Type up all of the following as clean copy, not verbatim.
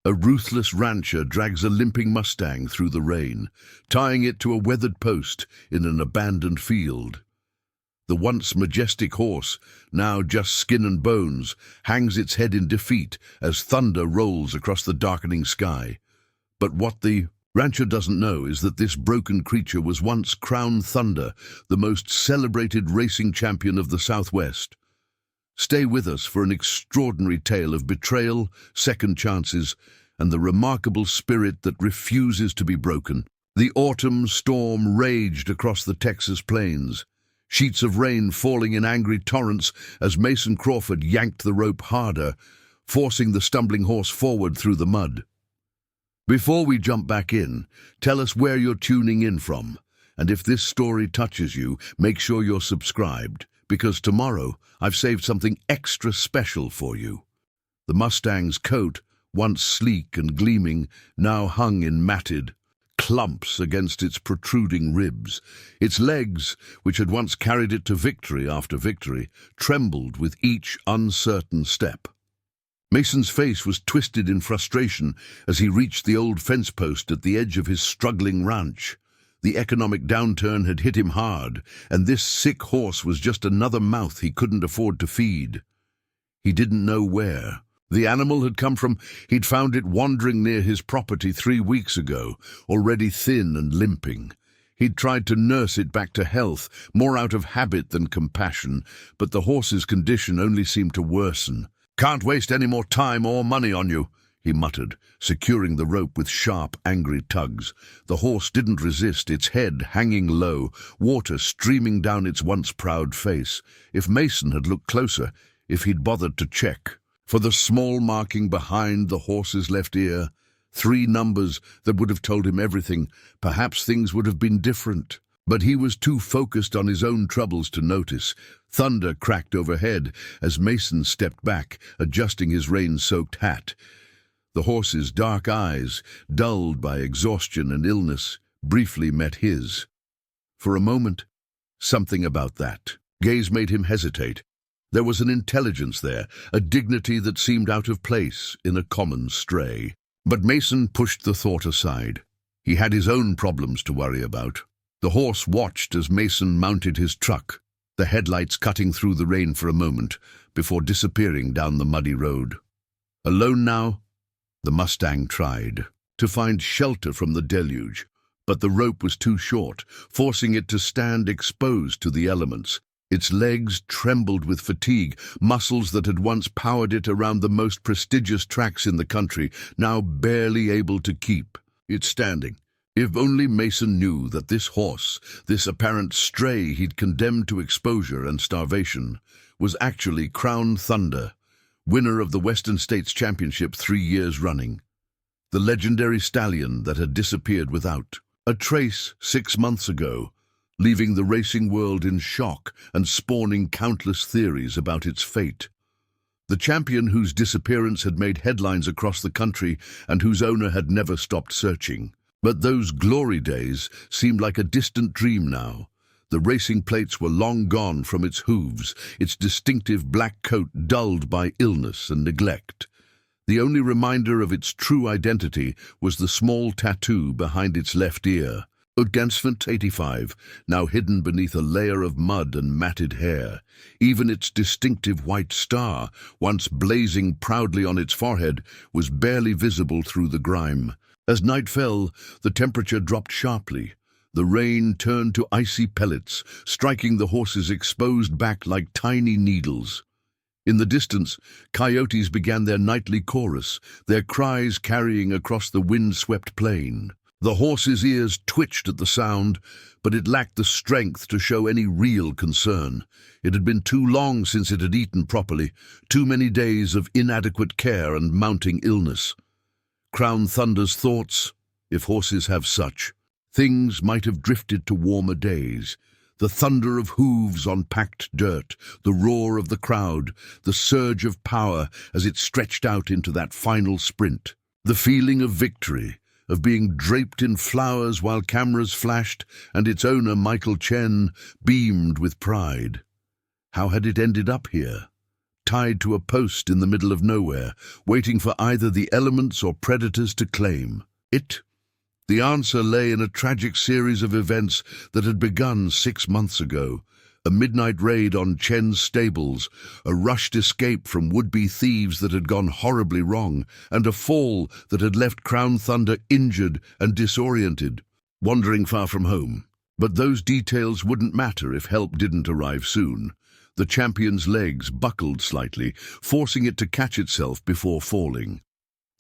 A ruthless rancher drags a limping Mustang through the rain, tying it to a weathered post in an abandoned field. The once majestic horse, now just skin and bones, hangs its head in defeat as thunder rolls across the darkening sky. But what the rancher doesn't know is that this broken creature was once Crown Thunder, the most celebrated racing champion of the Southwest. Stay with us for an extraordinary tale of betrayal, second chances, and the remarkable spirit that refuses to be broken. The autumn storm raged across the Texas plains, sheets of rain falling in angry torrents as Mason Crawford yanked the rope harder, forcing the stumbling horse forward through the mud. Before we jump back in, tell us where you're tuning in from, and if this story touches you, make sure you're subscribed, because tomorrow I've saved something extra special for you. The Mustang's coat, once sleek and gleaming, now hung in matted clumps against its protruding ribs. Its legs, which had once carried it to victory after victory, trembled with each uncertain step. Mason's face was twisted in frustration as he reached the old fence post at the edge of his struggling ranch. The economic downturn had hit him hard, and this sick horse was just another mouth he couldn't afford to feed. He didn't know where the animal had come from. He'd found it wandering near his property 3 weeks ago, already thin and limping. He'd tried to nurse it back to health, more out of habit than compassion, but the horse's condition only seemed to worsen. "Can't waste any more time or money on you," he muttered, securing the rope with sharp, angry tugs. The horse didn't resist, its head hanging low, water streaming down its once proud face. If Mason had looked closer, if he'd bothered to check for the small marking behind the horse's left ear, 3 numbers that would have told him everything, perhaps things would have been different. But he was too focused on his own troubles to notice. Thunder cracked overhead as Mason stepped back, adjusting his rain-soaked hat. The horse's dark eyes, dulled by exhaustion and illness, briefly met his. For a moment, something about that gaze made him hesitate. There was an intelligence there, a dignity that seemed out of place in a common stray. But Mason pushed the thought aside. He had his own problems to worry about. The horse watched as Mason mounted his truck, the headlights cutting through the rain for a moment before disappearing down the muddy road. Alone now, the Mustang tried to find shelter from the deluge, but the rope was too short, forcing it to stand exposed to the elements. Its legs trembled with fatigue, muscles that had once powered it around the most prestigious tracks in the country, now barely able to keep it standing. If only Mason knew that this horse, this apparent stray he'd condemned to exposure and starvation, was actually Crown Thunder, winner of the Western States Championship 3 years running. The legendary stallion that had disappeared without a trace 6 months ago, leaving the racing world in shock and spawning countless theories about its fate. The champion whose disappearance had made headlines across the country and whose owner had never stopped searching. But those glory days seemed like a distant dream now. The racing plates were long gone from its hooves, its distinctive black coat dulled by illness and neglect. The only reminder of its true identity was the small tattoo behind its left ear. Advancement 85, now hidden beneath a layer of mud and matted hair. Even its distinctive white star, once blazing proudly on its forehead, was barely visible through the grime. As night fell, the temperature dropped sharply. The rain turned to icy pellets, striking the horse's exposed back like tiny needles. In the distance, coyotes began their nightly chorus, their cries carrying across the wind-swept plain. The horse's ears twitched at the sound, but it lacked the strength to show any real concern. It had been too long since it had eaten properly, too many days of inadequate care and mounting illness. Crown Thunder's thoughts, if horses have such, things might have drifted to warmer days. The thunder of hooves on packed dirt, the roar of the crowd, the surge of power as it stretched out into that final sprint. The feeling of victory, of being draped in flowers while cameras flashed and its owner, Michael Chen, beamed with pride. How had it ended up here? tied to a post in the middle of nowhere, waiting for either the elements or predators to claim it. The answer lay in a tragic series of events that had begun 6 months ago. A midnight raid on Chen's stables, a rushed escape from would-be thieves that had gone horribly wrong, and a fall that had left Crown Thunder injured and disoriented, wandering far from home. But those details wouldn't matter if help didn't arrive soon. The champion's legs buckled slightly, forcing it to catch itself before falling.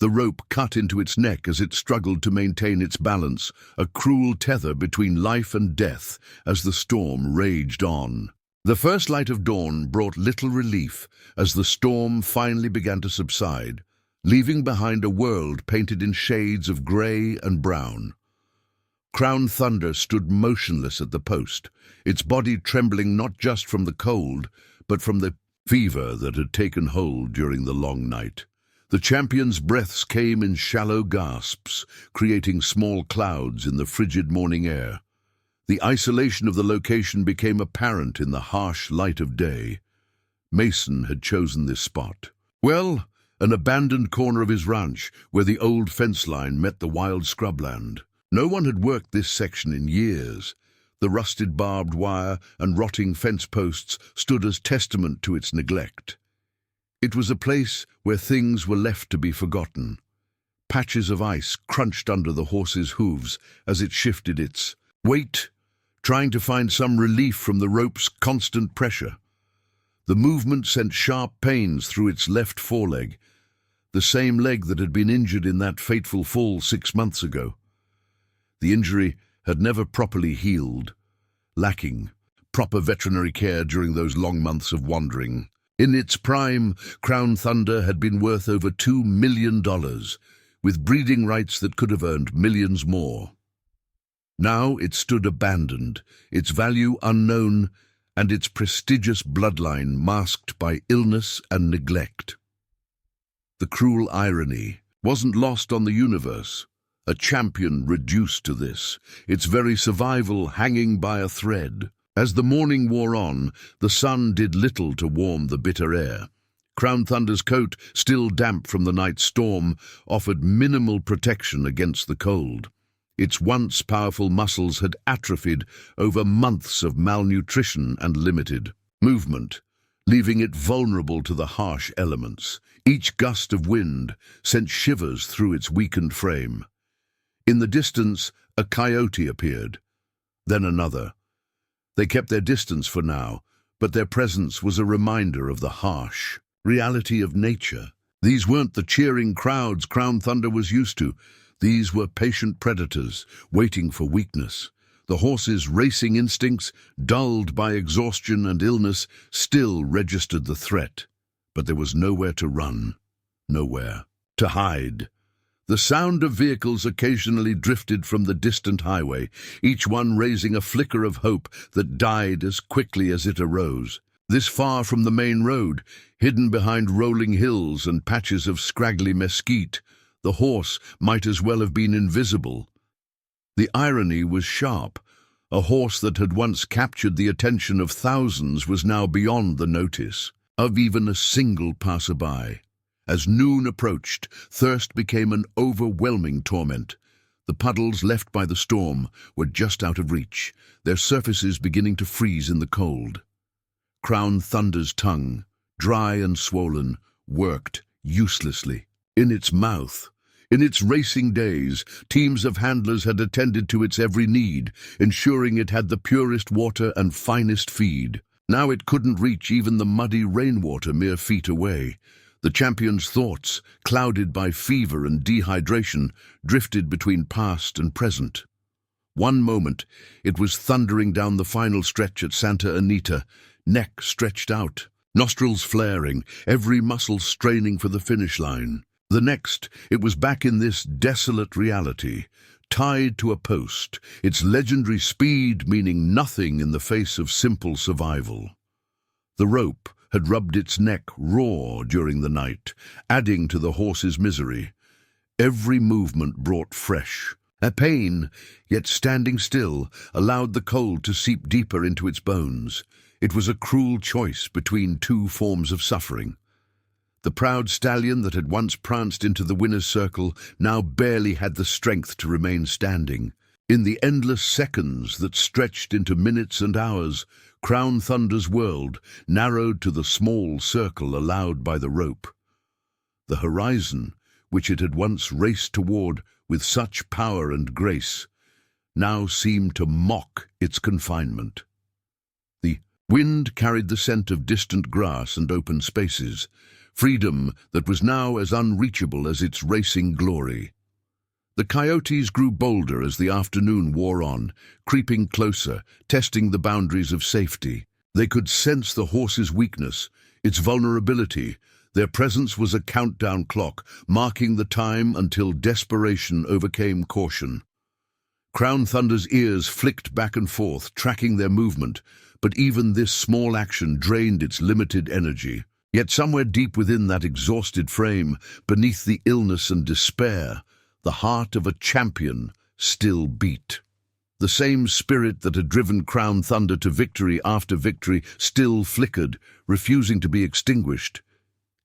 The rope cut into its neck as it struggled to maintain its balance, a cruel tether between life and death as the storm raged on. The first light of dawn brought little relief as the storm finally began to subside, leaving behind a world painted in shades of grey and brown. Crown Thunder stood motionless at the post, its body trembling not just from the cold, but from the fever that had taken hold during the long night. The champion's breaths came in shallow gasps, creating small clouds in the frigid morning air. The isolation of the location became apparent in the harsh light of day. Mason had chosen this spot. Well, an abandoned corner of his ranch, where the old fence line met the wild scrubland. No one had worked this section in years. The rusted barbed wire and rotting fence posts stood as testament to its neglect. It was a place where things were left to be forgotten. Patches of ice crunched under the horse's hooves as it shifted its weight, trying to find some relief from the rope's constant pressure. The movement sent sharp pains through its left foreleg, the same leg that had been injured in that fateful fall 6 months ago. The injury had never properly healed, lacking proper veterinary care during those long months of wandering. In its prime, Crown Thunder had been worth over $2 million, with breeding rights that could have earned millions more. Now it stood abandoned, its value unknown, and its prestigious bloodline masked by illness and neglect. The cruel irony wasn't lost on the universe. A champion reduced to this, its very survival hanging by a thread. As the morning wore on, the sun did little to warm the bitter air. Crown Thunder's coat, still damp from the night's storm, offered minimal protection against the cold. Its once powerful muscles had atrophied over months of malnutrition and limited movement, leaving it vulnerable to the harsh elements. Each gust of wind sent shivers through its weakened frame. In the distance, a coyote appeared, then another. They kept their distance for now, but their presence was a reminder of the harsh reality of nature. These weren't the cheering crowds Crown Thunder was used to. These were patient predators, waiting for weakness. The horse's racing instincts, dulled by exhaustion and illness, still registered the threat. But there was nowhere to run, nowhere to hide. The sound of vehicles occasionally drifted from the distant highway, each one raising a flicker of hope that died as quickly as it arose. This far from the main road, hidden behind rolling hills and patches of scraggly mesquite, the horse might as well have been invisible. The irony was sharp. A horse that had once captured the attention of thousands was now beyond the notice of even a single passerby. As noon approached, thirst became an overwhelming torment. The puddles left by the storm were just out of reach, their surfaces beginning to freeze in the cold. Crown Thunder's tongue, dry and swollen, worked uselessly. In its mouth, in its racing days, teams of handlers had attended to its every need, ensuring it had the purest water and finest feed. Now it couldn't reach even the muddy rainwater mere feet away. The champion's thoughts, clouded by fever and dehydration, drifted between past and present. One moment, it was thundering down the final stretch at Santa Anita, neck stretched out, nostrils flaring, every muscle straining for the finish line. The next, it was back in this desolate reality, tied to a post, its legendary speed meaning nothing in the face of simple survival. The rope had rubbed its neck raw during the night, adding to the horse's misery. Every movement brought fresh. A pain, yet standing still, allowed the cold to seep deeper into its bones. It was a cruel choice between two forms of suffering. The proud stallion that had once pranced into the winner's circle now barely had the strength to remain standing. In the endless seconds that stretched into minutes and hours, Crown Thunder's world narrowed to the small circle allowed by the rope. The horizon, which it had once raced toward with such power and grace, now seemed to mock its confinement. The wind carried the scent of distant grass and open spaces, freedom that was now as unreachable as its racing glory. The coyotes grew bolder as the afternoon wore on, creeping closer, testing the boundaries of safety. They could sense the horse's weakness, its vulnerability. Their presence was a countdown clock, marking the time until desperation overcame caution. Crown Thunder's ears flicked back and forth, tracking their movement, but even this small action drained its limited energy. Yet somewhere deep within that exhausted frame, beneath the illness and despair, the heart of a champion still beat. The same spirit that had driven Crown Thunder to victory after victory still flickered, refusing to be extinguished.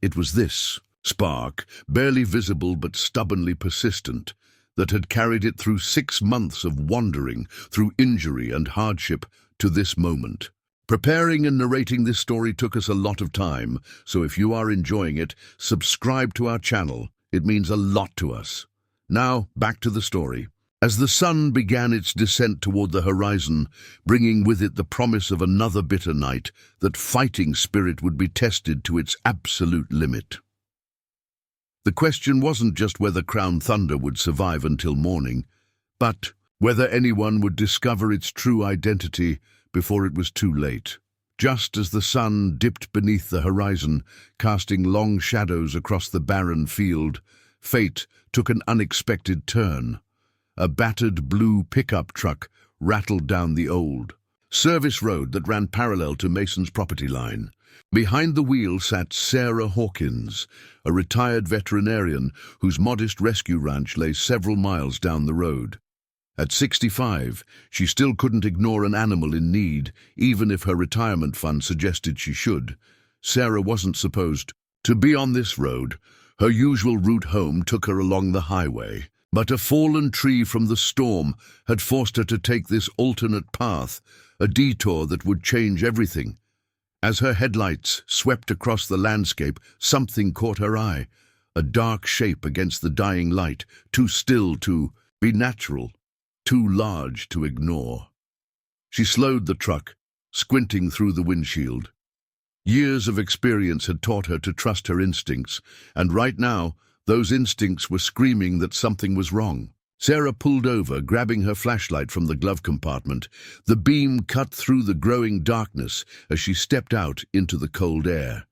It was this spark, barely visible but stubbornly persistent, that had carried it through 6 months of wandering, through injury and hardship, to this moment. Preparing and narrating this story took us a lot of time, so if you are enjoying it, subscribe to our channel. It means a lot to us. Now, back to the story. As the sun began its descent toward the horizon, bringing with it the promise of another bitter night, that fighting spirit would be tested to its absolute limit. The question wasn't just whether Crown Thunder would survive until morning, but whether anyone would discover its true identity before it was too late. Just as the sun dipped beneath the horizon, casting long shadows across the barren field, fate took an unexpected turn. A battered blue pickup truck rattled down the old service road that ran parallel to Mason's property line. Behind the wheel sat Sarah Hawkins, a retired veterinarian whose modest rescue ranch lay several miles down the road. At 65, she still couldn't ignore an animal in need, even if her retirement fund suggested she should. Sarah wasn't supposed to be on this road. Her usual route home took her along the highway, but a fallen tree from the storm had forced her to take this alternate path, a detour that would change everything. As her headlights swept across the landscape, something caught her eye, a dark shape against the dying light, too still to be natural, too large to ignore. She slowed the truck, squinting through the windshield. Years of experience had taught her to trust her instincts, and right now, those instincts were screaming that something was wrong. Sarah pulled over, grabbing her flashlight from the glove compartment. The beam cut through the growing darkness as she stepped out into the cold air.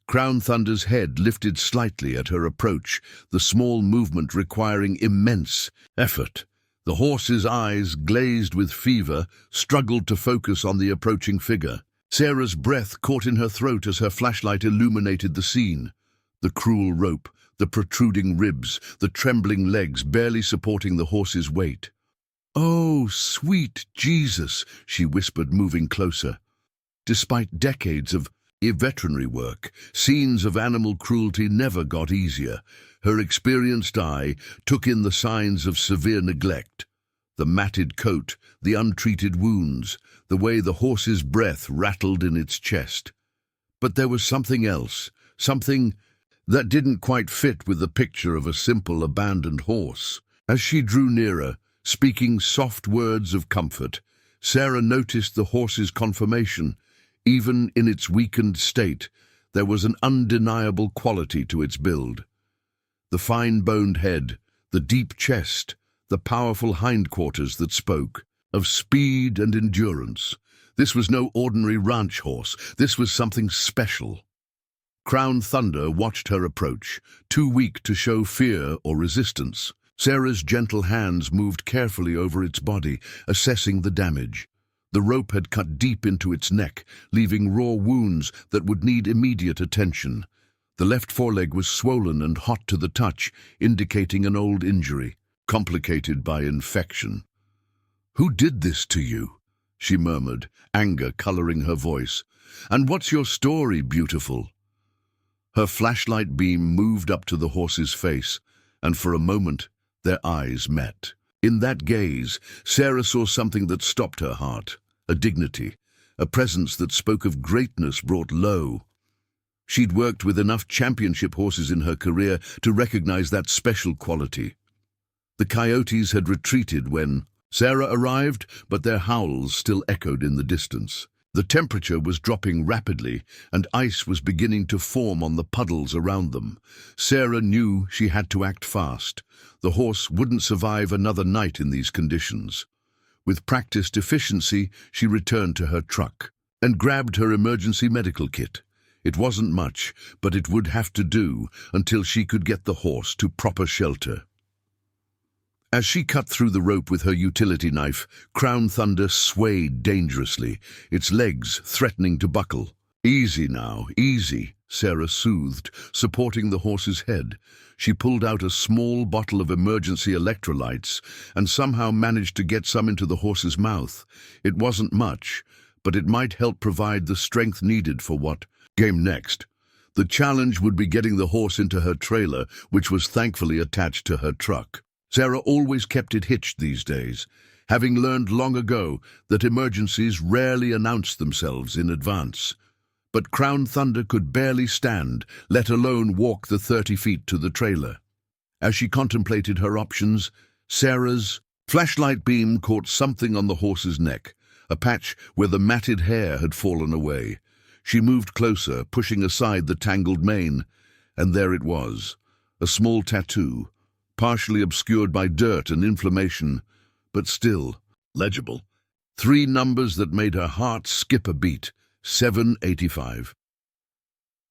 Crown Thunder's head lifted slightly at her approach, the small movement requiring immense effort. The horse's eyes, glazed with fever, struggled to focus on the approaching figure. Sarah's breath caught in her throat as her flashlight illuminated the scene. The cruel rope, the protruding ribs, the trembling legs barely supporting the horse's weight. "Oh, sweet Jesus," she whispered, moving closer. Despite decades of veterinary work, scenes of animal cruelty never got easier. Her experienced eye took in the signs of severe neglect. The matted coat, the untreated wounds, the way the horse's breath rattled in its chest. But there was something else, something that didn't quite fit with the picture of a simple abandoned horse. As she drew nearer, speaking soft words of comfort, Sarah noticed the horse's conformation. Even in its weakened state, there was an undeniable quality to its build. The fine-boned head, the deep chest, the powerful hindquarters that spoke of speed and endurance. This was no ordinary ranch horse. This was something special. Crown Thunder watched her approach, too weak to show fear or resistance. Sarah's gentle hands moved carefully over its body, assessing the damage. The rope had cut deep into its neck, leaving raw wounds that would need immediate attention. The left foreleg was swollen and hot to the touch, indicating an old injury, complicated by infection. "Who did this to you?" she murmured, anger coloring her voice. "And what's your story, beautiful?" Her flashlight beam moved up to the horse's face, and for a moment their eyes met. In that gaze, Sarah saw something that stopped her heart, a dignity, a presence that spoke of greatness brought low. She'd worked with enough championship horses in her career to recognize that special quality. The coyotes had retreated when Sarah arrived, but their howls still echoed in the distance. The temperature was dropping rapidly, and ice was beginning to form on the puddles around them. Sarah knew she had to act fast. The horse wouldn't survive another night in these conditions. With practiced efficiency, she returned to her truck and grabbed her emergency medical kit. It wasn't much, but it would have to do until she could get the horse to proper shelter. As she cut through the rope with her utility knife, Crown Thunder swayed dangerously, its legs threatening to buckle. "Easy now, easy," Sarah soothed, supporting the horse's head. She pulled out a small bottle of emergency electrolytes and somehow managed to get some into the horse's mouth. It wasn't much, but it might help provide the strength needed for what came next. The challenge would be getting the horse into her trailer, which was thankfully attached to her truck. Sarah always kept it hitched these days, having learned long ago that emergencies rarely announced themselves in advance. But Crown Thunder could barely stand, let alone walk the 30 feet to the trailer. As she contemplated her options, Sarah's flashlight beam caught something on the horse's neck, a patch where the matted hair had fallen away. She moved closer, pushing aside the tangled mane, and there it was, a small tattoo, partially obscured by dirt and inflammation, but still legible. 3 numbers that made her heart skip a beat. 785.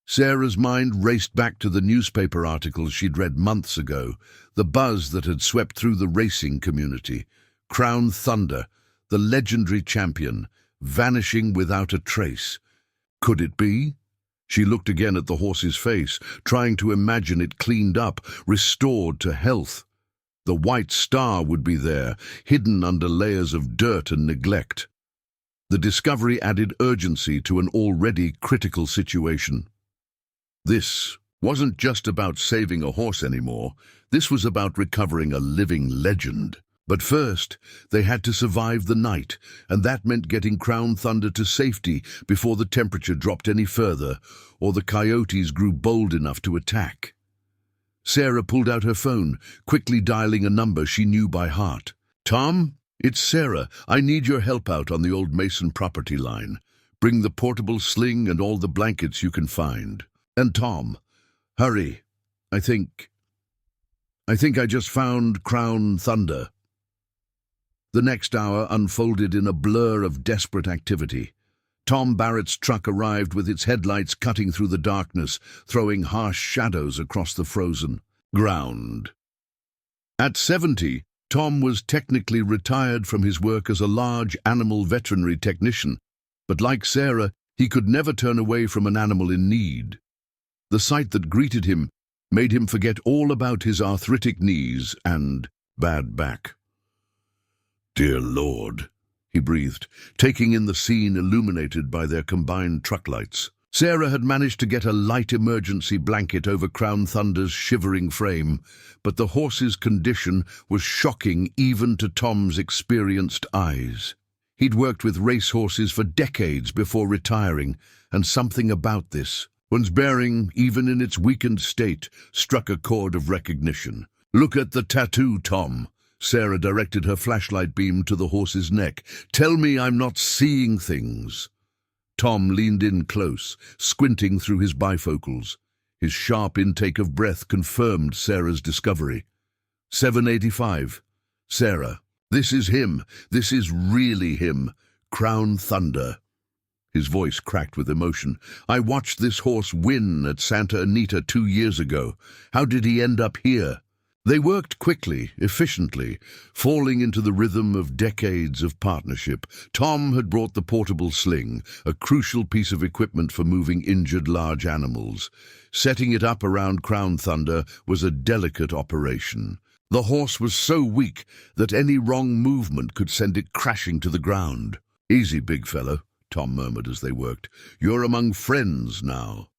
Sarah's mind raced back to the newspaper articles she'd read months ago, the buzz that had swept through the racing community. Crown Thunder, the legendary champion, vanishing without a trace. Could it be? She looked again at the horse's face, trying to imagine it cleaned up, restored to health. The white star would be there, hidden under layers of dirt and neglect. The discovery added urgency to an already critical situation. This wasn't just about saving a horse anymore. This was about recovering a living legend. But first, they had to survive the night, and that meant getting Crown Thunder to safety before the temperature dropped any further, or the coyotes grew bold enough to attack. Sarah pulled out her phone, quickly dialing a number she knew by heart. "Tom? It's Sarah. I need your help out on the old Mason property line. Bring the portable sling and all the blankets you can find. And Tom, hurry. I think I just found Crown Thunder." The next hour unfolded in a blur of desperate activity. Tom Barrett's truck arrived with its headlights cutting through the darkness, throwing harsh shadows across the frozen ground. At 70, Tom was technically retired from his work as a large animal veterinary technician, but like Sarah, he could never turn away from an animal in need. The sight that greeted him made him forget all about his arthritic knees and bad back. "Dear Lord," he breathed, taking in the scene illuminated by their combined truck lights. Sarah had managed to get a light emergency blanket over Crown Thunder's shivering frame, but the horse's condition was shocking even to Tom's experienced eyes. He'd worked with racehorses for decades before retiring, and something about this, one's bearing, even in its weakened state, struck a chord of recognition. "Look at the tattoo, Tom." Sarah directed her flashlight beam to the horse's neck. "Tell me I'm not seeing things." Tom leaned in close, squinting through his bifocals. His sharp intake of breath confirmed Sarah's discovery. 785. "Sarah, this is him. This is really him. Crown Thunder." His voice cracked with emotion. "I watched this horse win at Santa Anita 2 years ago. How did he end up here?" They worked quickly, efficiently, falling into the rhythm of decades of partnership. Tom had brought the portable sling, a crucial piece of equipment for moving injured large animals. Setting it up around Crown Thunder was a delicate operation. The horse was so weak that any wrong movement could send it crashing to the ground. "Easy, big fellow," Tom murmured as they worked. "You're among friends now."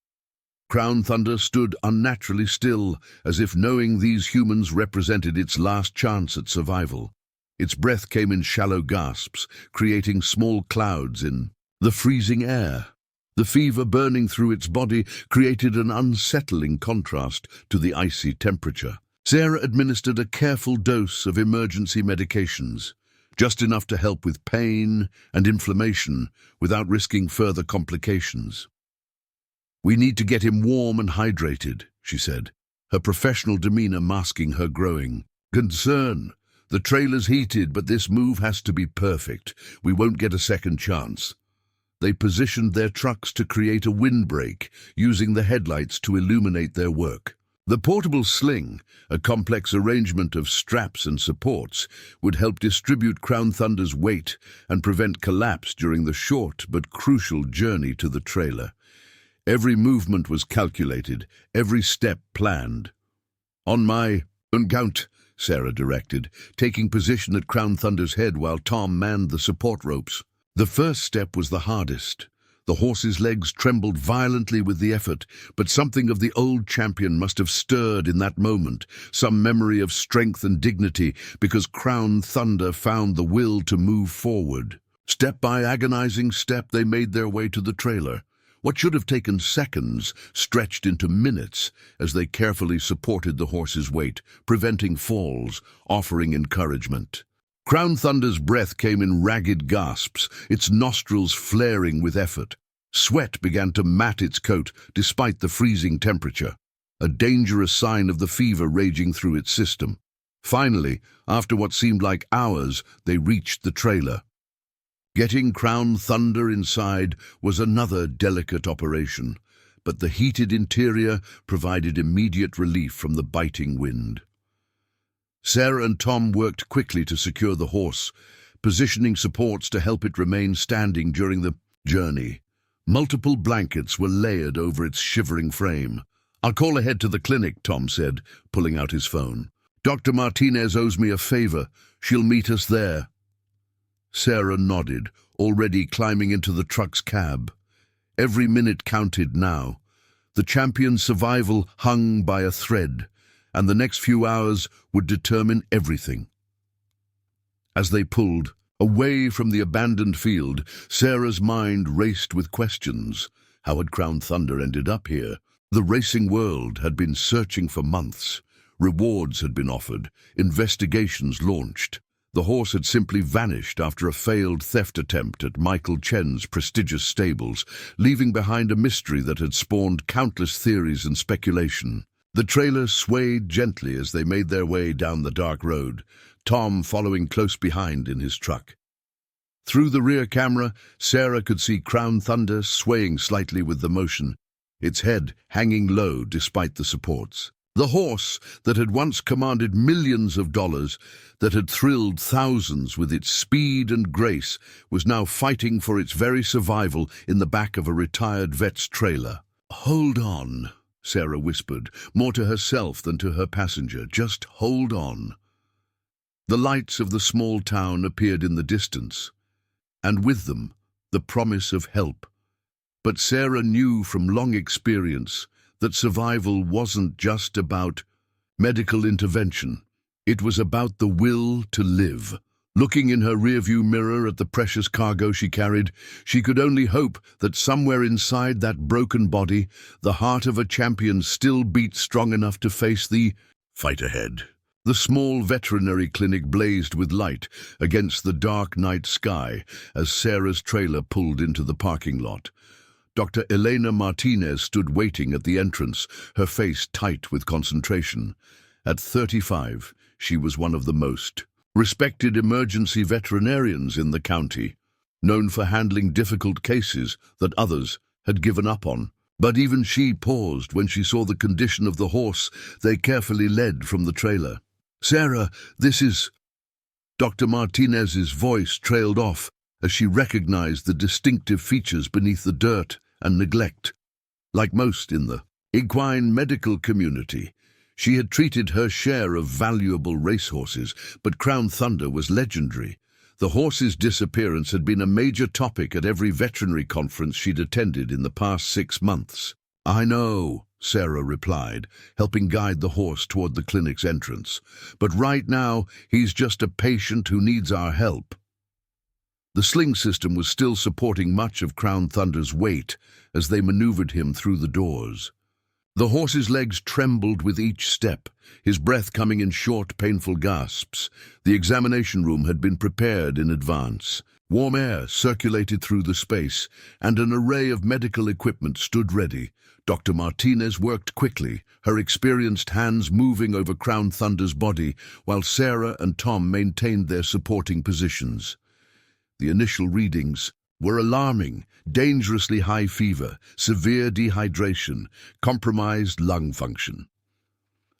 Crown Thunder stood unnaturally still, as if knowing these humans represented its last chance at survival. Its breath came in shallow gasps, creating small clouds in the freezing air. The fever burning through its body created an unsettling contrast to the icy temperature. Sarah administered a careful dose of emergency medications, just enough to help with pain and inflammation without risking further complications. "We need to get him warm and hydrated," she said, her professional demeanor masking her growing concern. "The trailer's heated, but this move has to be perfect. We won't get a second chance." They positioned their trucks to create a windbreak, using the headlights to illuminate their work. The portable sling, a complex arrangement of straps and supports, would help distribute Crown Thunder's weight and prevent collapse during the short but crucial journey to the trailer. Every movement was calculated, every step planned. "On my count," Sarah directed, taking position at Crown Thunder's head while Tom manned the support ropes. The first step was the hardest. The horse's legs trembled violently with the effort, but something of the old champion must have stirred in that moment, some memory of strength and dignity, because Crown Thunder found the will to move forward. Step by agonizing step, they made their way to the trailer. What should have taken seconds stretched into minutes as they carefully supported the horse's weight, preventing falls, offering encouragement. Crown Thunder's breath came in ragged gasps, its nostrils flaring with effort. Sweat began to mat its coat despite the freezing temperature, a dangerous sign of the fever raging through its system. Finally, after what seemed like hours, they reached the trailer. Getting Crown Thunder inside was another delicate operation, but the heated interior provided immediate relief from the biting wind. Sarah and Tom worked quickly to secure the horse, positioning supports to help it remain standing during the journey. Multiple blankets were layered over its shivering frame. "I'll call ahead to the clinic," Tom said, pulling out his phone. "Dr. Martinez owes me a favor. She'll meet us there." Sarah nodded, already climbing into the truck's cab. Every minute counted now. The champion's survival hung by a thread, and the next few hours would determine everything. As they pulled away from the abandoned field, Sarah's mind raced with questions. How had Crown Thunder ended up here? The racing world had been searching for months. Rewards had been offered, investigations launched. The horse had simply vanished after a failed theft attempt at Michael Chen's prestigious stables, leaving behind a mystery that had spawned countless theories and speculation. The trailer swayed gently as they made their way down the dark road, Tom following close behind in his truck. Through the rear camera, Sarah could see Crown Thunder swaying slightly with the motion, its head hanging low despite the supports. The horse that had once commanded millions of dollars, that had thrilled thousands with its speed and grace, was now fighting for its very survival in the back of a retired vet's trailer. "Hold on," Sarah whispered, more to herself than to her passenger. "Just hold on." The lights of the small town appeared in the distance, and with them, the promise of help. But Sarah knew from long experience that survival wasn't just about medical intervention. It was about the will to live. Looking in her rearview mirror at the precious cargo she carried, she could only hope that somewhere inside that broken body, the heart of a champion still beat strong enough to face the fight ahead. The small veterinary clinic blazed with light against the dark night sky as Sarah's trailer pulled into the parking lot. Dr. Elena Martinez stood waiting at the entrance, her face tight with concentration. At 35, she was one of the most respected emergency veterinarians in the county, known for handling difficult cases that others had given up on. But even she paused when she saw the condition of the horse they carefully led from the trailer. "Sarah, this is—" Dr. Martinez's voice trailed off as she recognized the distinctive features beneath the dirt and neglect. Like most in the equine medical community, she had treated her share of valuable racehorses, but Crown Thunder was legendary. The horse's disappearance had been a major topic at every veterinary conference she'd attended in the past 6 months. "I know," Sarah replied, helping guide the horse toward the clinic's entrance. "But right now, he's just a patient who needs our help." The sling system was still supporting much of Crown Thunder's weight as they maneuvered him through the doors. The horse's legs trembled with each step, his breath coming in short, painful gasps. The examination room had been prepared in advance. Warm air circulated through the space, and an array of medical equipment stood ready. Dr. Martinez worked quickly, her experienced hands moving over Crown Thunder's body, while Sarah and Tom maintained their supporting positions. The initial readings were alarming: dangerously high fever, severe dehydration, compromised lung function.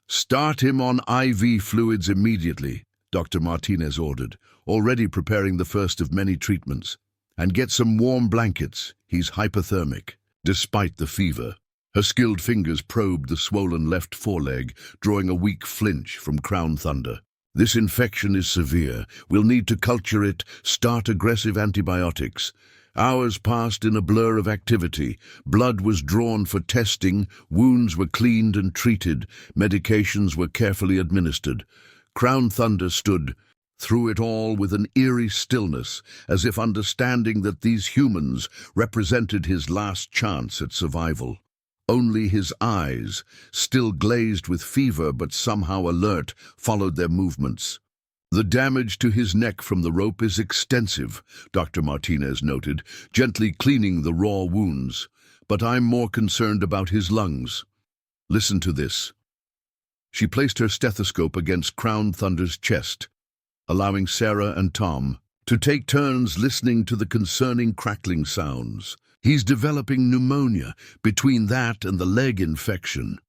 "Start him on IV fluids immediately," Dr. Martinez ordered, already preparing the first of many treatments. "And get some warm blankets. He's hypothermic." Despite the fever, her skilled fingers probed the swollen left foreleg, drawing a weak flinch from Crown Thunder. "This infection is severe. We'll need to culture it, start aggressive antibiotics." Hours passed in a blur of activity. Blood was drawn for testing, wounds were cleaned and treated, medications were carefully administered. Crown Thunder stood through it all with an eerie stillness, as if understanding that these humans represented his last chance at survival. Only his eyes, still glazed with fever but somehow alert, followed their movements. "The damage to his neck from the rope is extensive," Dr. Martinez noted, gently cleaning the raw wounds. "But I'm more concerned about his lungs. Listen to this." She placed her stethoscope against Crown Thunder's chest, allowing Sarah and Tom to take turns listening to the concerning crackling sounds. "He's developing pneumonia between that and the leg infection."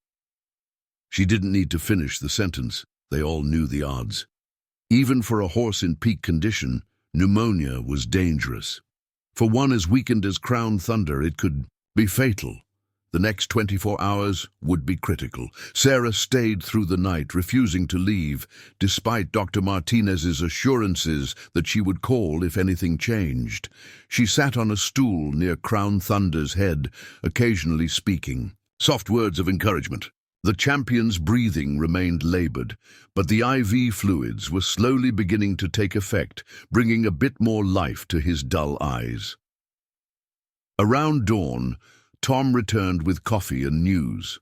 She didn't need to finish the sentence. They all knew the odds. Even for a horse in peak condition, pneumonia was dangerous. For one as weakened as Crown Thunder, it could be fatal. The next 24 hours would be critical. Sarah stayed through the night, refusing to leave, despite Dr. Martinez's assurances that she would call if anything changed. She sat on a stool near Crown Thunder's head, occasionally speaking soft words of encouragement. The champion's breathing remained labored, but the IV fluids were slowly beginning to take effect, bringing a bit more life to his dull eyes. Around dawn, Tom returned with coffee and news.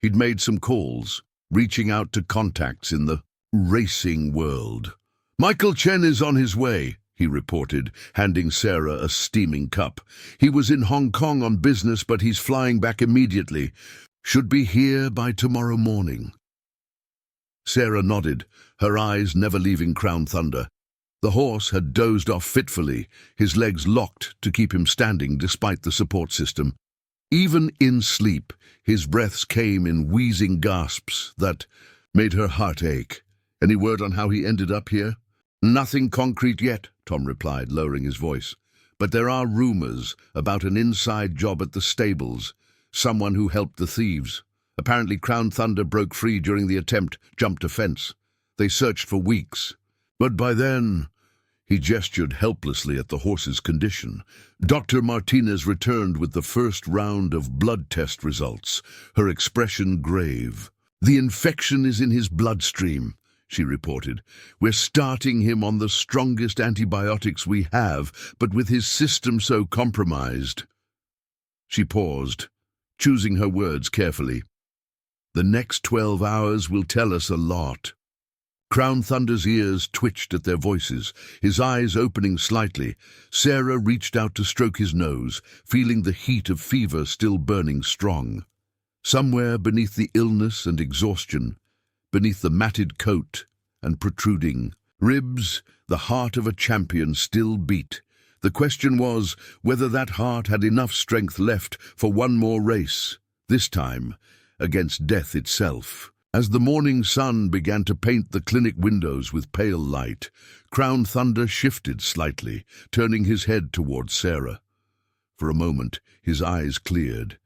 He'd made some calls, reaching out to contacts in the racing world. "Michael Chen is on his way," he reported, handing Sarah a steaming cup. "He was in Hong Kong on business, but he's flying back immediately. Should be here by tomorrow morning." Sarah nodded, her eyes never leaving Crown Thunder. The horse had dozed off fitfully, his legs locked to keep him standing despite the support system. Even in sleep, his breaths came in wheezing gasps that made her heart ache. "Any word on how he ended up here?" "Nothing concrete yet," Tom replied, lowering his voice. "But there are rumors about an inside job at the stables, someone who helped the thieves. Apparently Crown Thunder broke free during the attempt, jumped a fence. They searched for weeks. But by then..." He gestured helplessly at the horse's condition. Dr. Martinez returned with the first round of blood test results, her expression grave. "The infection is in his bloodstream," she reported. "We're starting him on the strongest antibiotics we have, but with his system so compromised." She paused, choosing her words carefully. "The next 12 hours will tell us a lot." Crown Thunder's ears twitched at their voices, his eyes opening slightly. Sarah reached out to stroke his nose, feeling the heat of fever still burning strong. Somewhere beneath the illness and exhaustion, beneath the matted coat and protruding ribs, the heart of a champion still beat. The question was whether that heart had enough strength left for one more race, this time against death itself. As the morning sun began to paint the clinic windows with pale light, Crown Thunder shifted slightly, turning his head towards Sarah. For a moment, his eyes cleared,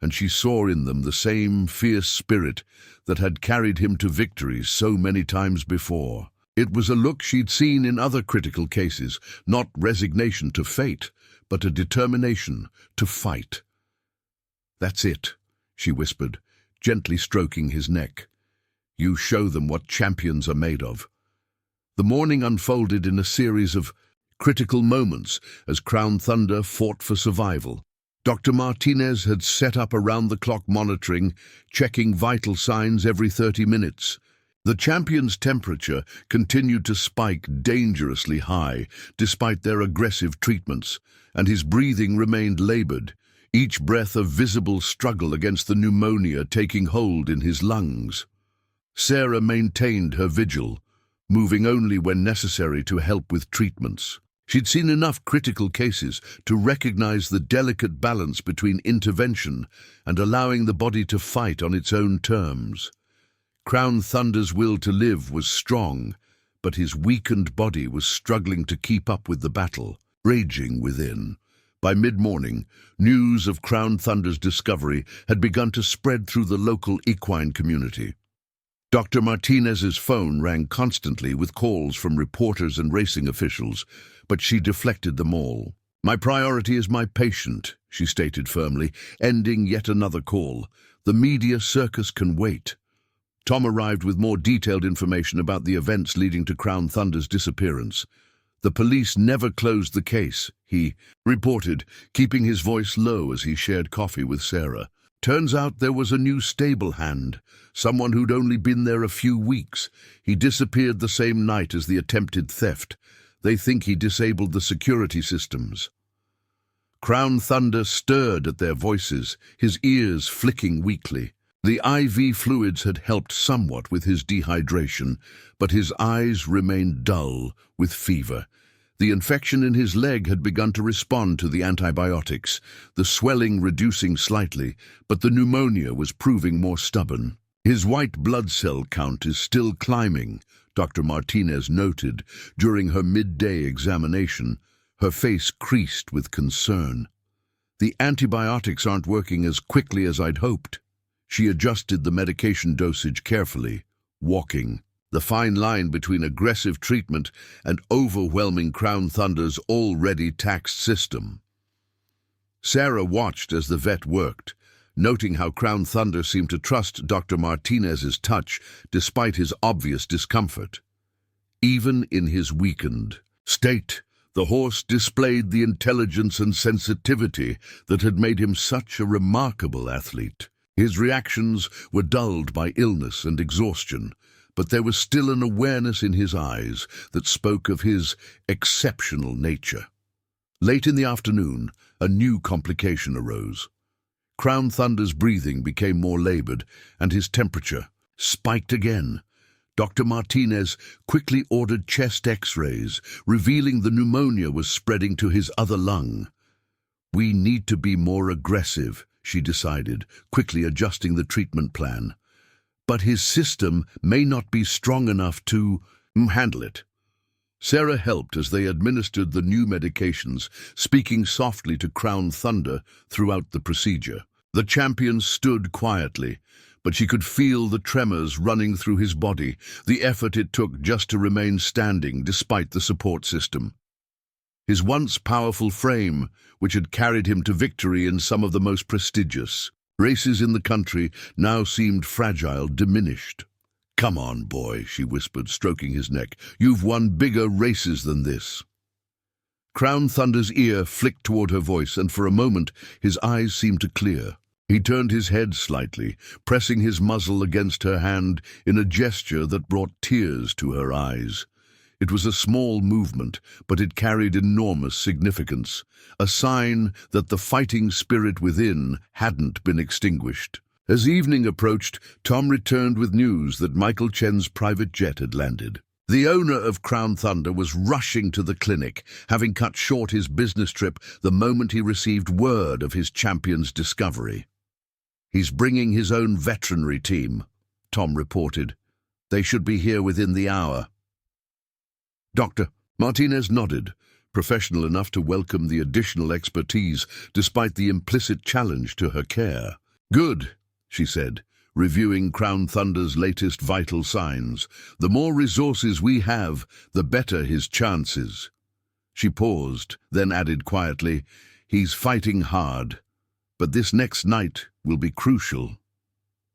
and she saw in them the same fierce spirit that had carried him to victory so many times before. It was a look she'd seen in other critical cases, not resignation to fate, but a determination to fight. "That's it," she whispered, gently stroking his neck. "You show them what champions are made of." The morning unfolded in a series of critical moments as Crown Thunder fought for survival. Dr. Martinez had set up around-the-clock monitoring, checking vital signs every 30 minutes. The champion's temperature continued to spike dangerously high, despite their aggressive treatments, and his breathing remained labored, each breath a visible struggle against the pneumonia taking hold in his lungs. Sarah maintained her vigil, moving only when necessary to help with treatments. She'd seen enough critical cases to recognize the delicate balance between intervention and allowing the body to fight on its own terms. Crown Thunder's will to live was strong, but his weakened body was struggling to keep up with the battle, raging within. By mid-morning, news of Crown Thunder's discovery had begun to spread through the local equine community. Dr. Martinez's phone rang constantly with calls from reporters and racing officials, but she deflected them all. "My priority is my patient," she stated firmly, ending yet another call. "The media circus can wait." Tom arrived with more detailed information about the events leading to Crown Thunder's disappearance. "The police never closed the case," he reported, keeping his voice low as he shared coffee with Sarah. "Turns out there was a new stable hand, someone who'd only been there a few weeks. He disappeared the same night as the attempted theft. They think he disabled the security systems." Crown Thunder stirred at their voices, his ears flicking weakly. The IV fluids had helped somewhat with his dehydration, but his eyes remained dull with fever. The infection in his leg had begun to respond to the antibiotics, the swelling reducing slightly, but the pneumonia was proving more stubborn. "His white blood cell count is still climbing," Dr. Martinez noted during her midday examination, her face creased with concern. "The antibiotics aren't working as quickly as I'd hoped." She adjusted the medication dosage carefully, walking the fine line between aggressive treatment and overwhelming Crown Thunder's already taxed system. Sarah watched as the vet worked, noting how Crown Thunder seemed to trust Dr. Martinez's touch despite his obvious discomfort. Even in his weakened state, the horse displayed the intelligence and sensitivity that had made him such a remarkable athlete. His reactions were dulled by illness and exhaustion, but there was still an awareness in his eyes that spoke of his exceptional nature. Late in the afternoon, a new complication arose. Crown Thunder's breathing became more labored, and his temperature spiked again. Dr. Martinez quickly ordered chest X-rays, revealing the pneumonia was spreading to his other lung. "We need to be more aggressive," she decided, quickly adjusting the treatment plan. "But his system may not be strong enough to handle it." Sarah helped as they administered the new medications, speaking softly to Crown Thunder throughout the procedure. The champion stood quietly, but she could feel the tremors running through his body, the effort it took just to remain standing despite the support system. His once powerful frame, which had carried him to victory in some of the most prestigious races in the country, now seemed fragile, diminished. "Come on, boy," she whispered, stroking his neck. "You've won bigger races than this." Crown Thunder's ear flicked toward her voice, and for a moment his eyes seemed to clear. He turned his head slightly, pressing his muzzle against her hand in a gesture that brought tears to her eyes. It was a small movement, but it carried enormous significance, a sign that the fighting spirit within hadn't been extinguished. As evening approached, Tom returned with news that Michael Chen's private jet had landed. The owner of Crown Thunder was rushing to the clinic, having cut short his business trip the moment he received word of his champion's discovery. "He's bringing his own veterinary team," Tom reported. "They should be here within the hour." Dr. Martinez nodded, professional enough to welcome the additional expertise despite the implicit challenge to her care. "Good," she said, reviewing Crown Thunder's latest vital signs. "The more resources we have, the better his chances." She paused, then added quietly, "He's fighting hard. But this next night will be crucial.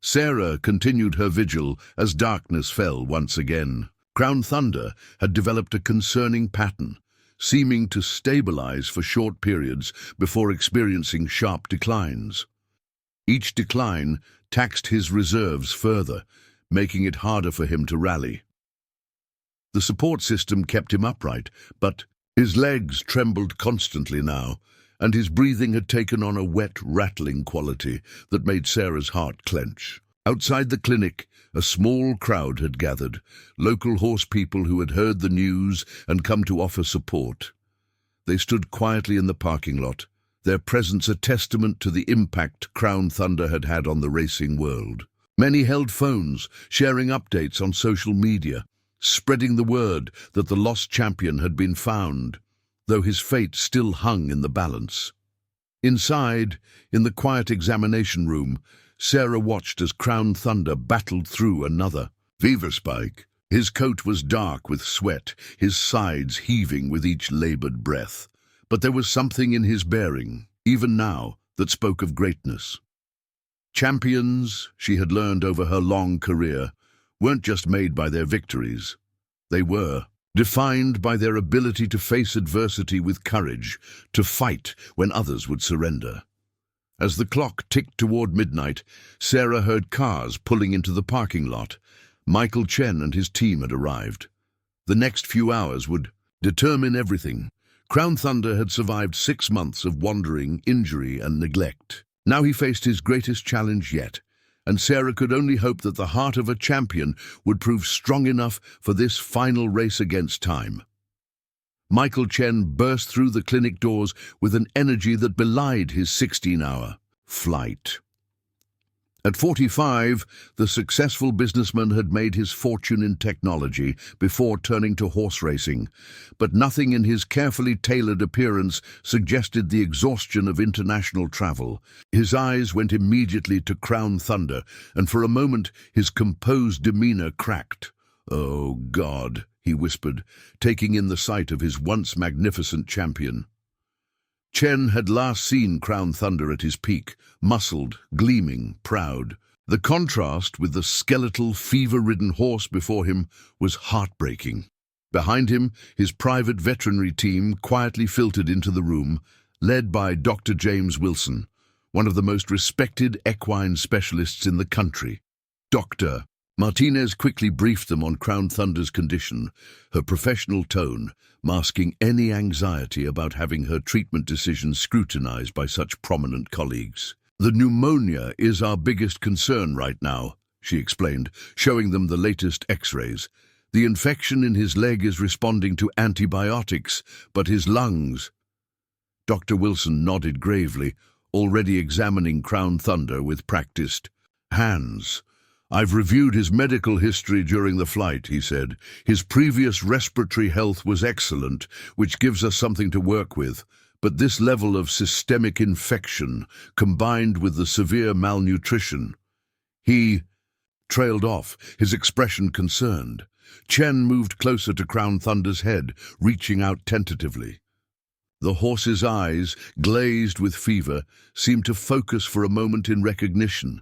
Sarah continued her vigil as darkness fell once again. Crown Thunder had developed a concerning pattern, seeming to stabilize for short periods before experiencing sharp declines. Each decline taxed his reserves further, making it harder for him to rally. The support system kept him upright, but his legs trembled constantly now, and his breathing had taken on a wet, rattling quality that made Sarah's heart clench. Outside the clinic, a small crowd had gathered, local horse people who had heard the news and come to offer support. They stood quietly in the parking lot, their presence a testament to the impact Crown Thunder had had on the racing world. Many held phones, sharing updates on social media, spreading the word that the lost champion had been found, though his fate still hung in the balance. Inside, in the quiet examination room, Sarah watched as Crown Thunder battled through another fever spike. His coat was dark with sweat, his sides heaving with each labored breath. But there was something in his bearing, even now, that spoke of greatness. Champions, she had learned over her long career, weren't just made by their victories. They were defined by their ability to face adversity with courage, to fight when others would surrender. As the clock ticked toward midnight, Sarah heard cars pulling into the parking lot. Michael Chen and his team had arrived. The next few hours would determine everything. Crown Thunder had survived 6 months of wandering, injury, and neglect. Now he faced his greatest challenge yet, and Sarah could only hope that the heart of a champion would prove strong enough for this final race against time. Michael Chen burst through the clinic doors with an energy that belied his 16-hour flight. At 45, the successful businessman had made his fortune in technology before turning to horse racing, but nothing in his carefully tailored appearance suggested the exhaustion of international travel. His eyes went immediately to Crown Thunder, and for a moment his composed demeanor cracked. "Oh, God," he whispered, taking in the sight of his once magnificent champion. Chen had last seen Crown Thunder at his peak, muscled, gleaming, proud. The contrast with the skeletal, fever-ridden horse before him was heartbreaking. Behind him, his private veterinary team quietly filtered into the room, led by Dr. James Wilson, one of the most respected equine specialists in the country. Dr. Martinez quickly briefed them on Crown Thunder's condition, her professional tone masking any anxiety about having her treatment decisions scrutinized by such prominent colleagues. "The pneumonia is our biggest concern right now," she explained, showing them the latest X-rays. "The infection in his leg is responding to antibiotics, but his lungs—" Dr. Wilson nodded gravely, already examining Crown Thunder with practiced hands. "I've reviewed his medical history during the flight," he said. "His previous respiratory health was excellent, which gives us something to work with. But this level of systemic infection, combined with the severe malnutrition—" He trailed off, his expression concerned. Chen moved closer to Crown Thunder's head, reaching out tentatively. The horse's eyes, glazed with fever, seemed to focus for a moment in recognition.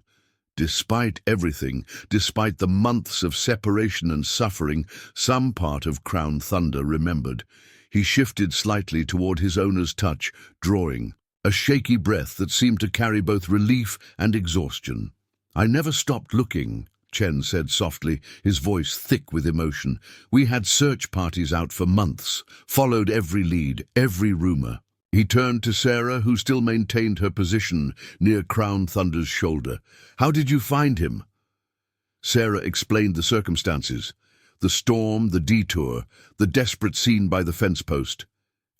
Despite everything, despite the months of separation and suffering, some part of Crown Thunder remembered. He shifted slightly toward his owner's touch, drawing a shaky breath that seemed to carry both relief and exhaustion. "I never stopped looking," Chen said softly, his voice thick with emotion. "We had search parties out for months, followed every lead, every rumor." He turned to Sarah, who still maintained her position near Crown Thunder's shoulder. "How did you find him?" Sarah explained the circumstances. The storm, the detour, the desperate scene by the fence post.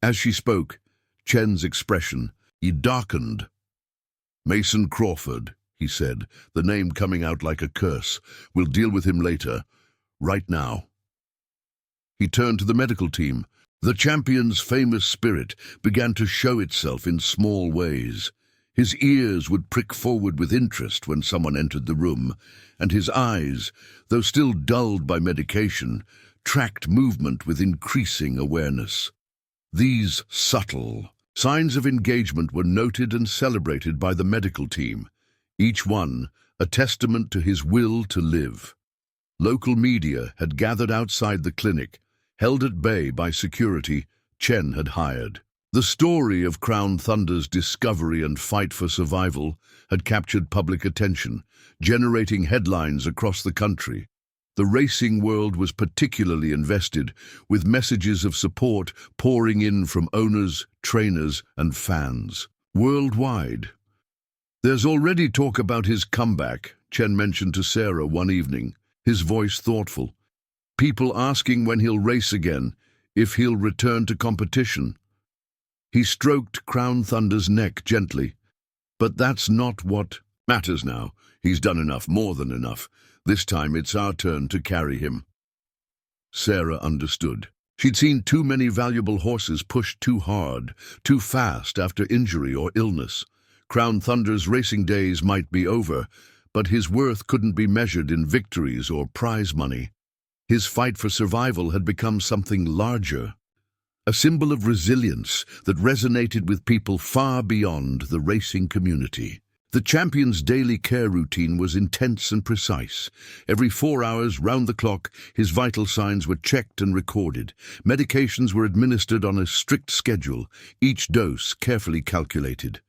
As she spoke, Chen's expression darkened. "Mason Crawford," he said, the name coming out like a curse. "We'll deal with him later. Right now." He turned to the medical team. The champion's famous spirit began to show itself in small ways. His ears would prick forward with interest when someone entered the room, and his eyes, though still dulled by medication, tracked movement with increasing awareness. These subtle, Signs of engagement were noted and celebrated by the medical team, each one a testament to his will to live. Local media had gathered outside the clinic, held at bay by security Chen had hired. The story of Crown Thunder's discovery and fight for survival had captured public attention, generating headlines across the country. The racing world was particularly invested, with messages of support pouring in from owners, trainers, and fans. Worldwide. "There's already talk about his comeback," Chen mentioned to Sarah one evening, his voice thoughtful. "People asking when he'll race again, if he'll return to competition." He stroked Crown Thunder's neck gently. "But that's not what matters now. He's done enough, more than enough. This time it's our turn to carry him." Sarah understood. She'd seen too many valuable horses pushed too hard, too fast after injury or illness. Crown Thunder's racing days might be over, but his worth couldn't be measured in victories or prize money. His fight for survival had become something larger, a symbol of resilience that resonated with people far beyond the racing community. The champion's daily care routine was intense and precise. Every 4 hours, round the clock, his vital signs were checked and recorded. Medications were administered on a strict schedule, each dose carefully calculated.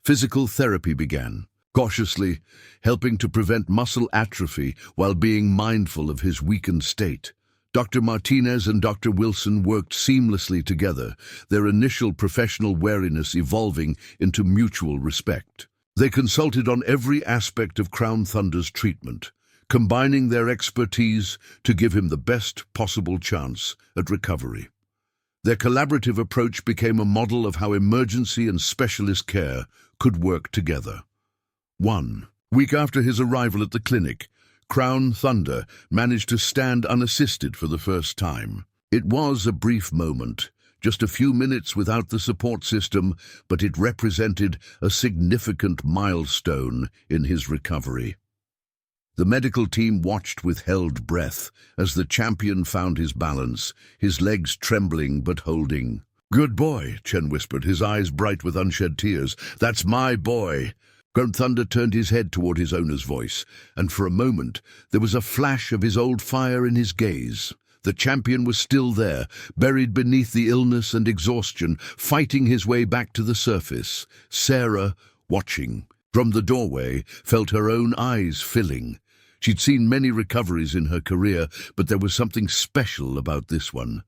Physical therapy began, cautiously, helping to prevent muscle atrophy while being mindful of his weakened state. Dr. Martinez and Dr. Wilson worked seamlessly together, their initial professional wariness evolving into mutual respect. They consulted on every aspect of Crown Thunder's treatment, combining their expertise to give him the best possible chance at recovery. Their collaborative approach became a model of how emergency and specialist care could work together. 1 week after his arrival at the clinic, Crown Thunder managed to stand unassisted for the first time. It was a brief moment, just a few minutes without the support system, but it represented a significant milestone in his recovery. The medical team watched with held breath as the champion found his balance, his legs trembling but holding. "Good boy," Chen whispered, his eyes bright with unshed tears. "That's my boy." Crown Thunder turned his head toward his owner's voice, and for a moment there was a flash of his old fire in his gaze. The champion was still there, buried beneath the illness and exhaustion, fighting his way back to the surface. Sarah, watching from the doorway, felt her own eyes filling. She'd seen many recoveries in her career, but there was something special about this one.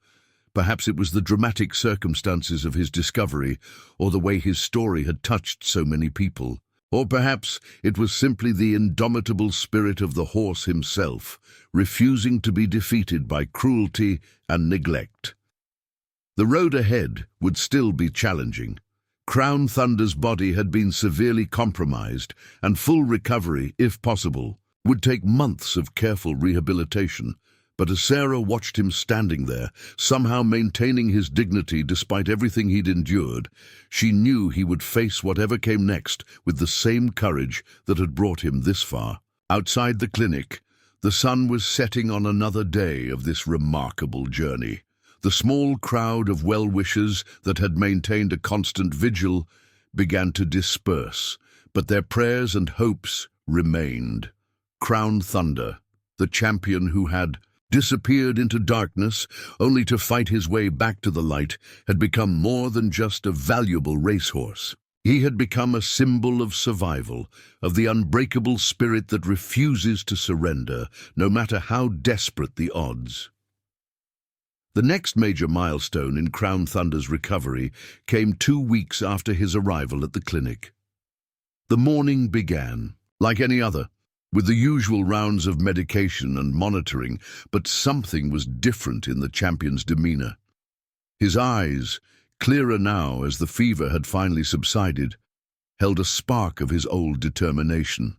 Perhaps it was the dramatic circumstances of his discovery, or the way his story had touched so many people. Or perhaps it was simply the indomitable spirit of the horse himself, refusing to be defeated by cruelty and neglect. The road ahead would still be challenging. Crown Thunder's body had been severely compromised, and full recovery, if possible, would take months of careful rehabilitation. But as Sarah watched him standing there, somehow maintaining his dignity despite everything he'd endured, she knew he would face whatever came next with the same courage that had brought him this far. Outside the clinic, the sun was setting on another day of this remarkable journey. The small crowd of well-wishers that had maintained a constant vigil began to disperse, but their prayers and hopes remained. Crown Thunder, the champion who had disappeared into darkness only to fight his way back to the light, had become more than just a valuable racehorse. He had become a symbol of survival, of the unbreakable spirit that refuses to surrender, no matter how desperate the odds. The next major milestone in Crown Thunder's recovery came 2 weeks after his arrival at the clinic. The morning began, like any other, with the usual rounds of medication and monitoring, but something was different in the champion's demeanor. His eyes, clearer now as the fever had finally subsided, held a spark of his old determination.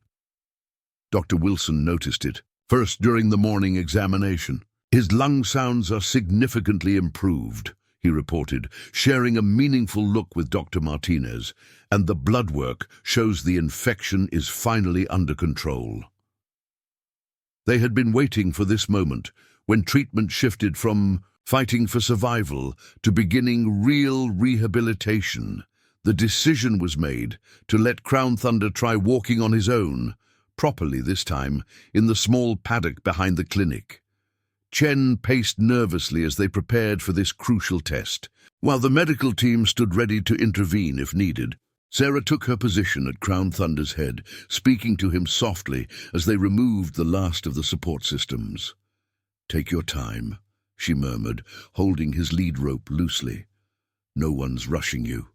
Dr. Wilson noticed it, first during the morning examination. "His lung sounds are significantly improved," he reported, sharing a meaningful look with Dr. Martinez, "and the blood work shows the infection is finally under control." They had been waiting for this moment, when treatment shifted from fighting for survival to beginning real rehabilitation. The decision was made to let Crown Thunder try walking on his own, properly this time, in the small paddock behind the clinic. Chen paced nervously as they prepared for this crucial test. While the medical team stood ready to intervene if needed, Sarah took her position at Crown Thunder's head, speaking to him softly as they removed the last of the support systems. "Take your time," she murmured, holding his lead rope loosely. "No one's rushing you."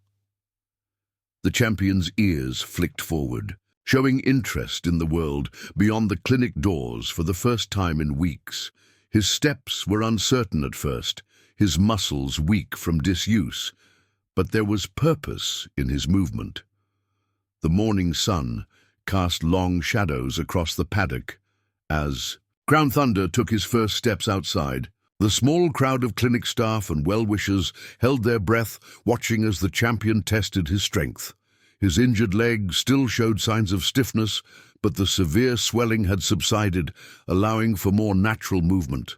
The champion's ears flicked forward, showing interest in the world beyond the clinic doors for the first time in weeks. His steps were uncertain at first, his muscles weak from disuse, but there was purpose in his movement. The morning sun cast long shadows across the paddock as Crown Thunder took his first steps outside. The small crowd of clinic staff and well-wishers held their breath, watching as the champion tested his strength. His injured leg still showed signs of stiffness, but the severe swelling had subsided, allowing for more natural movement.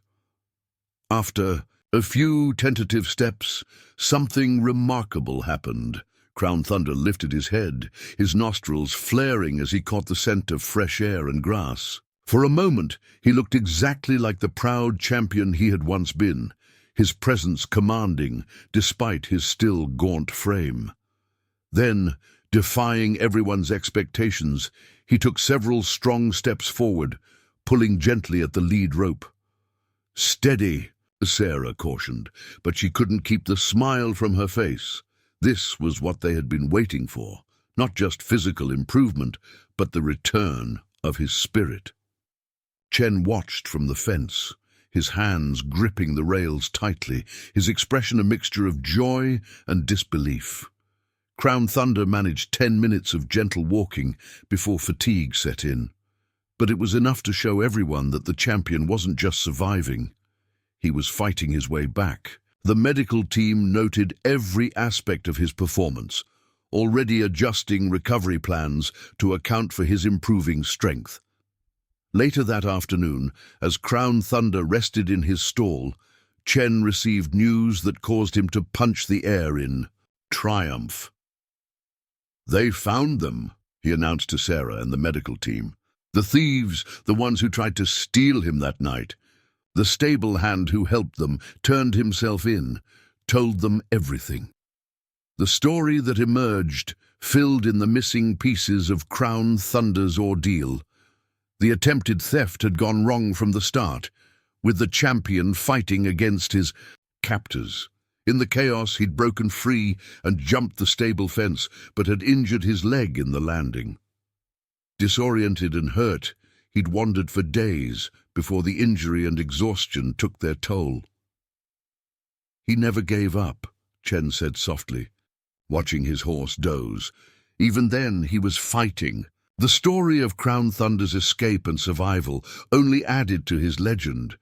After a few tentative steps, something remarkable happened. Crown Thunder lifted his head, his nostrils flaring as he caught the scent of fresh air and grass. For a moment, he looked exactly like the proud champion he had once been, his presence commanding despite his still gaunt frame. Then, defying everyone's expectations, he took several strong steps forward, pulling gently at the lead rope. "Steady," Sarah cautioned, but she couldn't keep the smile from her face. This was what they had been waiting for, not just physical improvement, but the return of his spirit. Chen watched from the fence, his hands gripping the rails tightly, his expression a mixture of joy and disbelief. Crown Thunder managed 10 minutes of gentle walking before fatigue set in, but it was enough to show everyone that the champion wasn't just surviving. He was fighting his way back. The medical team noted every aspect of his performance, already adjusting recovery plans to account for his improving strength. Later that afternoon, as Crown Thunder rested in his stall, Chen received news that caused him to punch the air in triumph. "They found them," he announced to Sarah and the medical team. "The thieves, the ones who tried to steal him that night. The stable hand who helped them, turned himself in, told them everything." The story that emerged filled in the missing pieces of Crown Thunder's ordeal. The attempted theft had gone wrong from the start, with the champion fighting against his captors. In the chaos, he'd broken free and jumped the stable fence, but had injured his leg in the landing. Disoriented and hurt, he'd wandered for days before the injury and exhaustion took their toll. "He never gave up," Chen said softly, watching his horse doze. Even then, he was fighting. The story of Crown Thunder's escape and survival only added to his legend,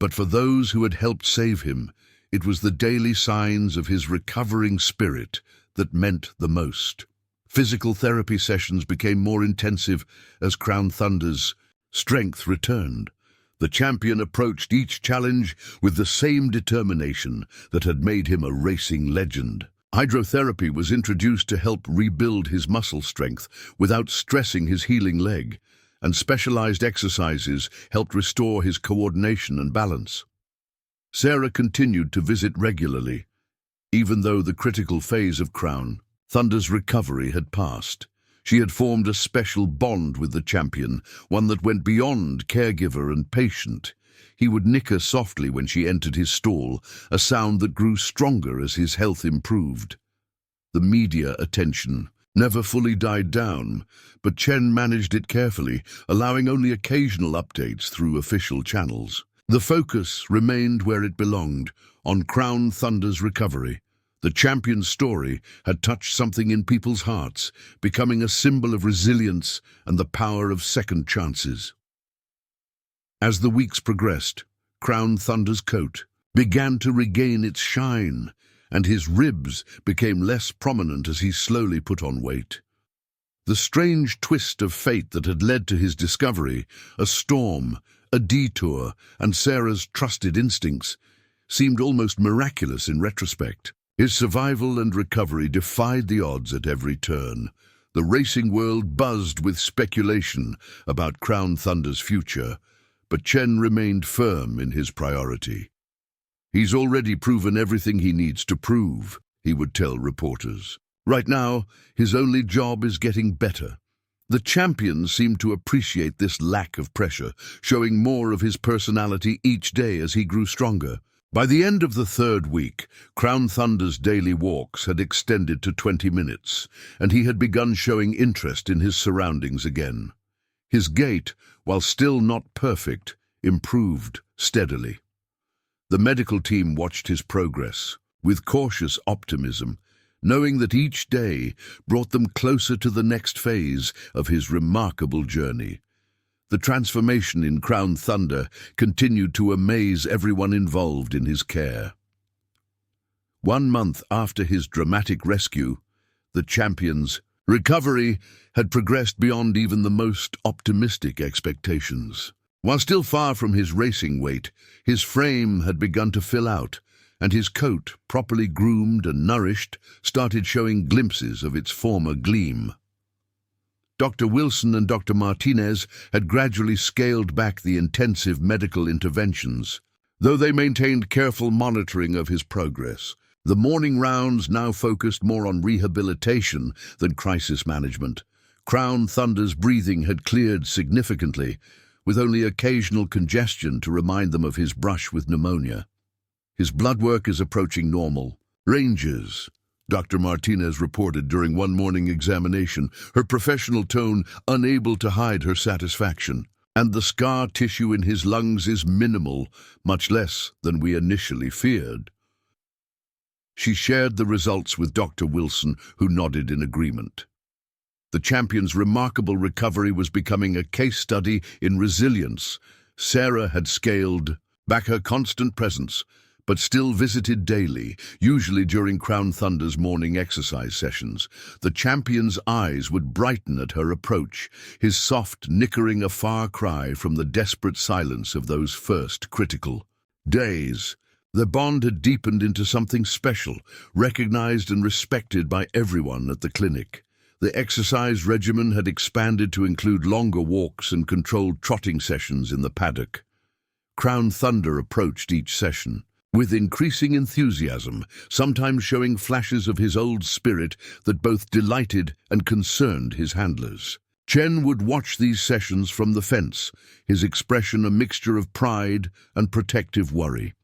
but for those who had helped save him, it was the daily signs of his recovering spirit that meant the most. Physical therapy sessions became more intensive as Crown Thunder's strength returned. The champion approached each challenge with the same determination that had made him a racing legend. Hydrotherapy was introduced to help rebuild his muscle strength without stressing his healing leg, and specialized exercises helped restore his coordination and balance. Sarah continued to visit regularly, even though the critical phase of Crown Thunder's recovery had passed. She had formed a special bond with the champion, one that went beyond caregiver and patient. He would nicker softly when she entered his stall, a sound that grew stronger as his health improved. The media attention never fully died down, but Chen managed it carefully, allowing only occasional updates through official channels. The focus remained where it belonged, on Crown Thunder's recovery. The champion's story had touched something in people's hearts, becoming a symbol of resilience and the power of second chances. As the weeks progressed, Crown Thunder's coat began to regain its shine, and his ribs became less prominent as he slowly put on weight. The strange twist of fate that had led to his discovery, a storm, a detour, and Sarah's trusted instincts, seemed almost miraculous in retrospect. His survival and recovery defied the odds at every turn. The racing world buzzed with speculation about Crown Thunder's future, but Chen remained firm in his priority. "He's already proven everything he needs to prove," he would tell reporters. "Right now, his only job is getting better." The champion seemed to appreciate this lack of pressure, showing more of his personality each day as he grew stronger. By the end of the third week, Crown Thunder's daily walks had extended to 20 minutes, and he had begun showing interest in his surroundings again. His gait, while still not perfect, improved steadily. The medical team watched his progress with cautious optimism, knowing that each day brought them closer to the next phase of his remarkable journey. The transformation in Crown Thunder continued to amaze everyone involved in his care. 1 month after his dramatic rescue, the champion's recovery had progressed beyond even the most optimistic expectations. While still far from his racing weight, his frame had begun to fill out, and his coat, properly groomed and nourished, started showing glimpses of its former gleam. Dr. Wilson and Dr. Martinez had gradually scaled back the intensive medical interventions, though they maintained careful monitoring of his progress. The morning rounds now focused more on rehabilitation than crisis management. Crown Thunder's breathing had cleared significantly, with only occasional congestion to remind them of his brush with pneumonia. His blood work is approaching normal ranges, Dr. Martinez reported during one morning examination, her professional tone unable to hide her satisfaction. "And the scar tissue in his lungs is minimal, much less than we initially feared." She shared the results with Dr. Wilson, who nodded in agreement. The champion's remarkable recovery was becoming a case study in resilience. Sarah had scaled back her constant presence, but still visited daily, usually during Crown Thunder's morning exercise sessions. The champion's eyes would brighten at her approach, his soft nickering a far cry from the desperate silence of those first critical days. The bond had deepened into something special, recognized and respected by everyone at the clinic. The exercise regimen had expanded to include longer walks and controlled trotting sessions in the paddock. Crown Thunder approached each session with increasing enthusiasm, sometimes showing flashes of his old spirit that both delighted and concerned his handlers. Chen would watch these sessions from the fence, his expression a mixture of pride and protective worry.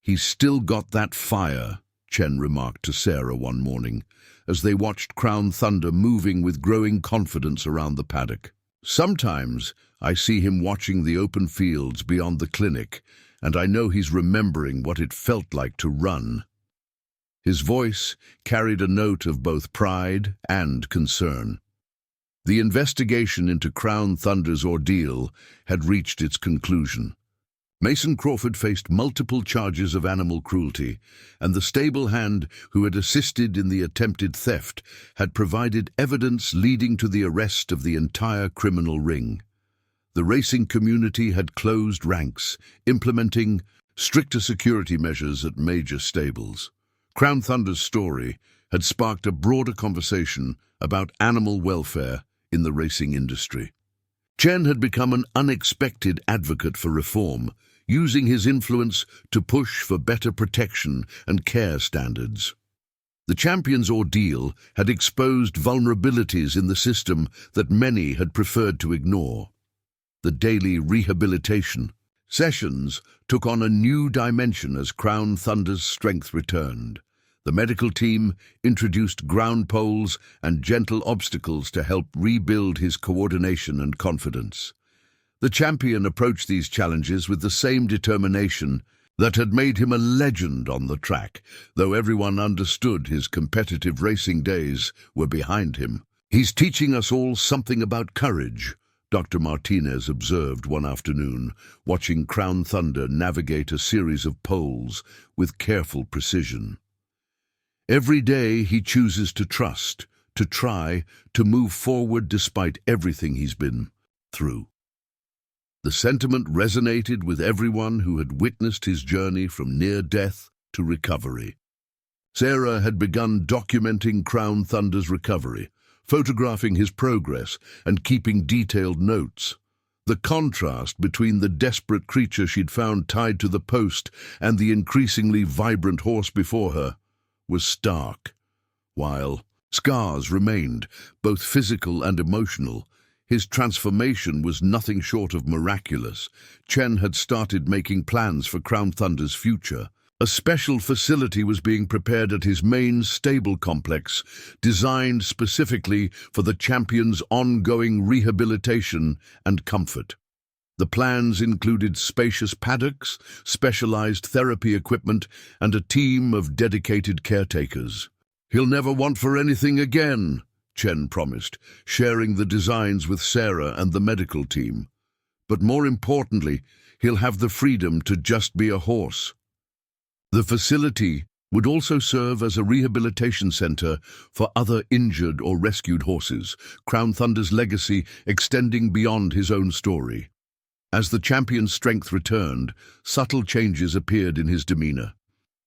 "He's still got that fire," Chen remarked to Sarah one morning, as they watched Crown Thunder moving with growing confidence around the paddock. "Sometimes I see him watching the open fields beyond the clinic, and I know he's remembering what it felt like to run." His voice carried a note of both pride and concern. The investigation into Crown Thunder's ordeal had reached its conclusion. Mason Crawford faced multiple charges of animal cruelty, and the stable hand who had assisted in the attempted theft had provided evidence leading to the arrest of the entire criminal ring. The racing community had closed ranks, implementing stricter security measures at major stables. Crown Thunder's story had sparked a broader conversation about animal welfare in the racing industry. Chen had become an unexpected advocate for reform, using his influence to push for better protection and care standards. The champion's ordeal had exposed vulnerabilities in the system that many had preferred to ignore. The daily rehabilitation sessions took on a new dimension as Crown Thunder's strength returned. The medical team introduced ground poles and gentle obstacles to help rebuild his coordination and confidence. The champion approached these challenges with the same determination that had made him a legend on the track, though everyone understood his competitive racing days were behind him. "He's teaching us all something about courage," Dr. Martinez observed one afternoon, watching Crown Thunder navigate a series of poles with careful precision. "Every day he chooses to trust, to try, to move forward despite everything he's been through." The sentiment resonated with everyone who had witnessed his journey from near death to recovery. Sarah had begun documenting Crown Thunder's recovery, photographing his progress and keeping detailed notes. The contrast between the desperate creature she'd found tied to the post and the increasingly vibrant horse before her was stark. While scars remained, both physical and emotional, his transformation was nothing short of miraculous. Chen had started making plans for Crown Thunder's future. A special facility was being prepared at his main stable complex, designed specifically for the champion's ongoing rehabilitation and comfort. The plans included spacious paddocks, specialized therapy equipment, and a team of dedicated caretakers. "He'll never want for anything again," Chen promised, sharing the designs with Sarah and the medical team. "But more importantly, he'll have the freedom to just be a horse." The facility would also serve as a rehabilitation center for other injured or rescued horses, Crown Thunder's legacy extending beyond his own story. As the champion's strength returned, subtle changes appeared in his demeanor.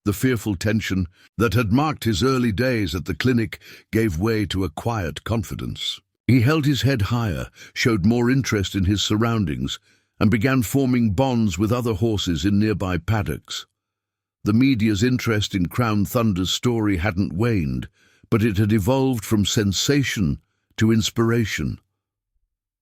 The fearful tension that had marked his early days at the clinic gave way to a quiet confidence. He held his head higher, showed more interest in his surroundings, and began forming bonds with other horses in nearby paddocks. The media's interest in Crown Thunder's story hadn't waned, but it had evolved from sensation to inspiration.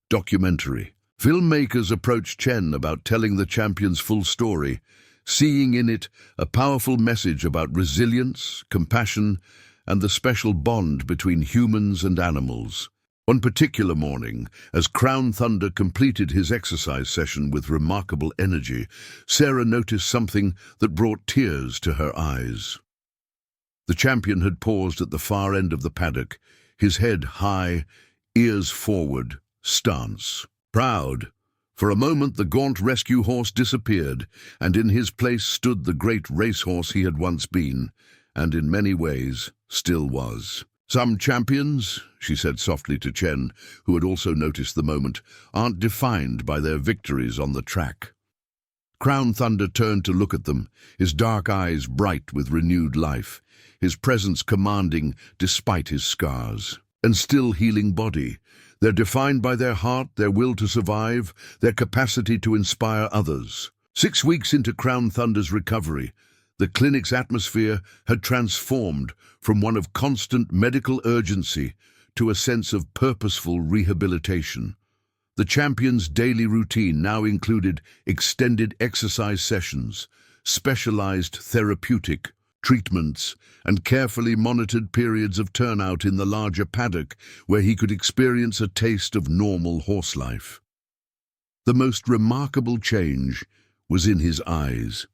Documentary. Filmmakers approached Chen about telling the champion's full story, seeing in it a powerful message about resilience, compassion, and the special bond between humans and animals. One particular morning, as Crown Thunder completed his exercise session with remarkable energy, Sarah noticed something that brought tears to her eyes. The champion had paused at the far end of the paddock, his head high, ears forward, stance. Proud. For a moment the gaunt rescue horse disappeared, and in his place stood the great racehorse he had once been, and in many ways still was. "Some champions," she said softly to Chen, who had also noticed the moment, "aren't defined by their victories on the track." Crown Thunder turned to look at them, his dark eyes bright with renewed life, his presence commanding despite his scars. And still healing body. They're defined by their heart, their will to survive, their capacity to inspire others. 6 weeks into Crown Thunder's recovery, the clinic's atmosphere had transformed from one of constant medical urgency to a sense of purposeful rehabilitation. The champion's daily routine now included extended exercise sessions, specialized therapeutic treatments, and carefully monitored periods of turnout in the larger paddock where he could experience a taste of normal horse life. The most remarkable change was in his eyes.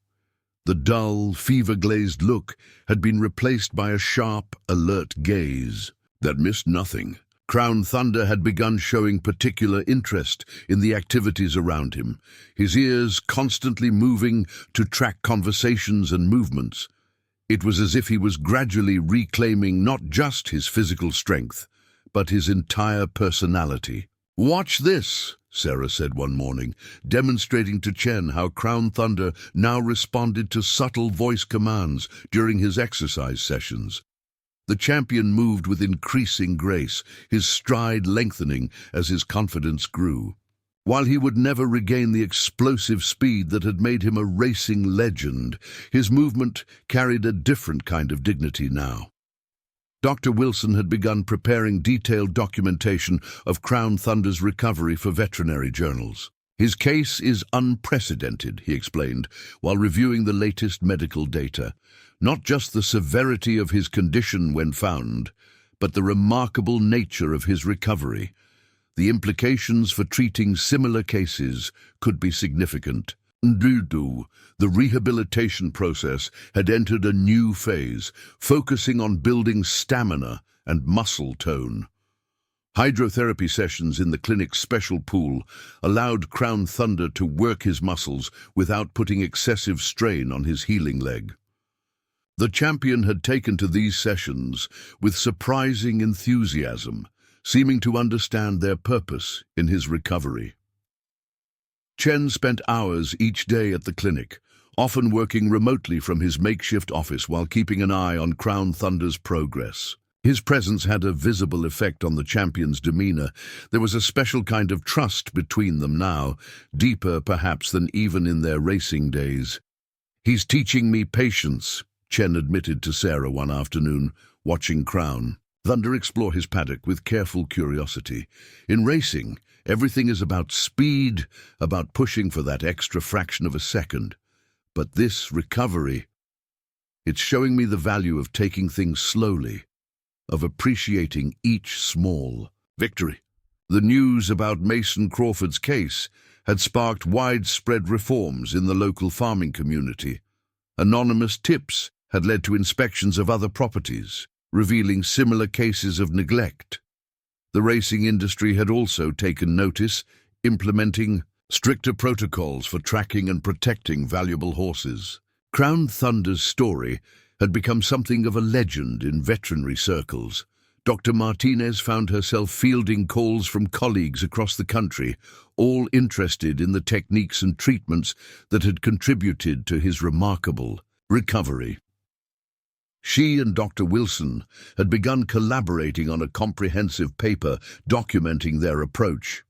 The dull, fever-glazed look had been replaced by a sharp, alert gaze that missed nothing. Crown Thunder had begun showing particular interest in the activities around him, his ears constantly moving to track conversations and movements. It was as if he was gradually reclaiming not just his physical strength, but his entire personality. "Watch this," Sarah said one morning, demonstrating to Chen how Crown Thunder now responded to subtle voice commands during his exercise sessions. The champion moved with increasing grace, his stride lengthening as his confidence grew. While he would never regain the explosive speed that had made him a racing legend, his movement carried a different kind of dignity now. Dr. Wilson had begun preparing detailed documentation of Crown Thunder's recovery for veterinary journals. "His case is unprecedented," he explained, while reviewing the latest medical data. "Not just the severity of his condition when found, but the remarkable nature of his recovery. The implications for treating similar cases could be significant." The rehabilitation process had entered a new phase, focusing on building stamina and muscle tone. Hydrotherapy sessions in the clinic's special pool allowed Crown Thunder to work his muscles without putting excessive strain on his healing leg. The champion had taken to these sessions with surprising enthusiasm, seeming to understand their purpose in his recovery. Chen spent hours each day at the clinic, often working remotely from his makeshift office while keeping an eye on Crown Thunder's progress. His presence had a visible effect on the champion's demeanor. There was a special kind of trust between them now, deeper perhaps than even in their racing days. "He's teaching me patience," Chen admitted to Sarah one afternoon, watching Crown Thunder explore his paddock with careful curiosity. In racing, everything is about speed, about pushing for that extra fraction of a second. But this recovery, it's showing me the value of taking things slowly, of appreciating each small victory. The news about Mason Crawford's case had sparked widespread reforms in the local farming community. Anonymous tips had led to inspections of other properties, revealing similar cases of neglect. The racing industry had also taken notice, implementing stricter protocols for tracking and protecting valuable horses. Crown Thunder's story had become something of a legend in veterinary circles. Dr. Martinez found herself fielding calls from colleagues across the country, all interested in the techniques and treatments that had contributed to his remarkable recovery. She and Dr. Wilson had begun collaborating on a comprehensive paper documenting their approach.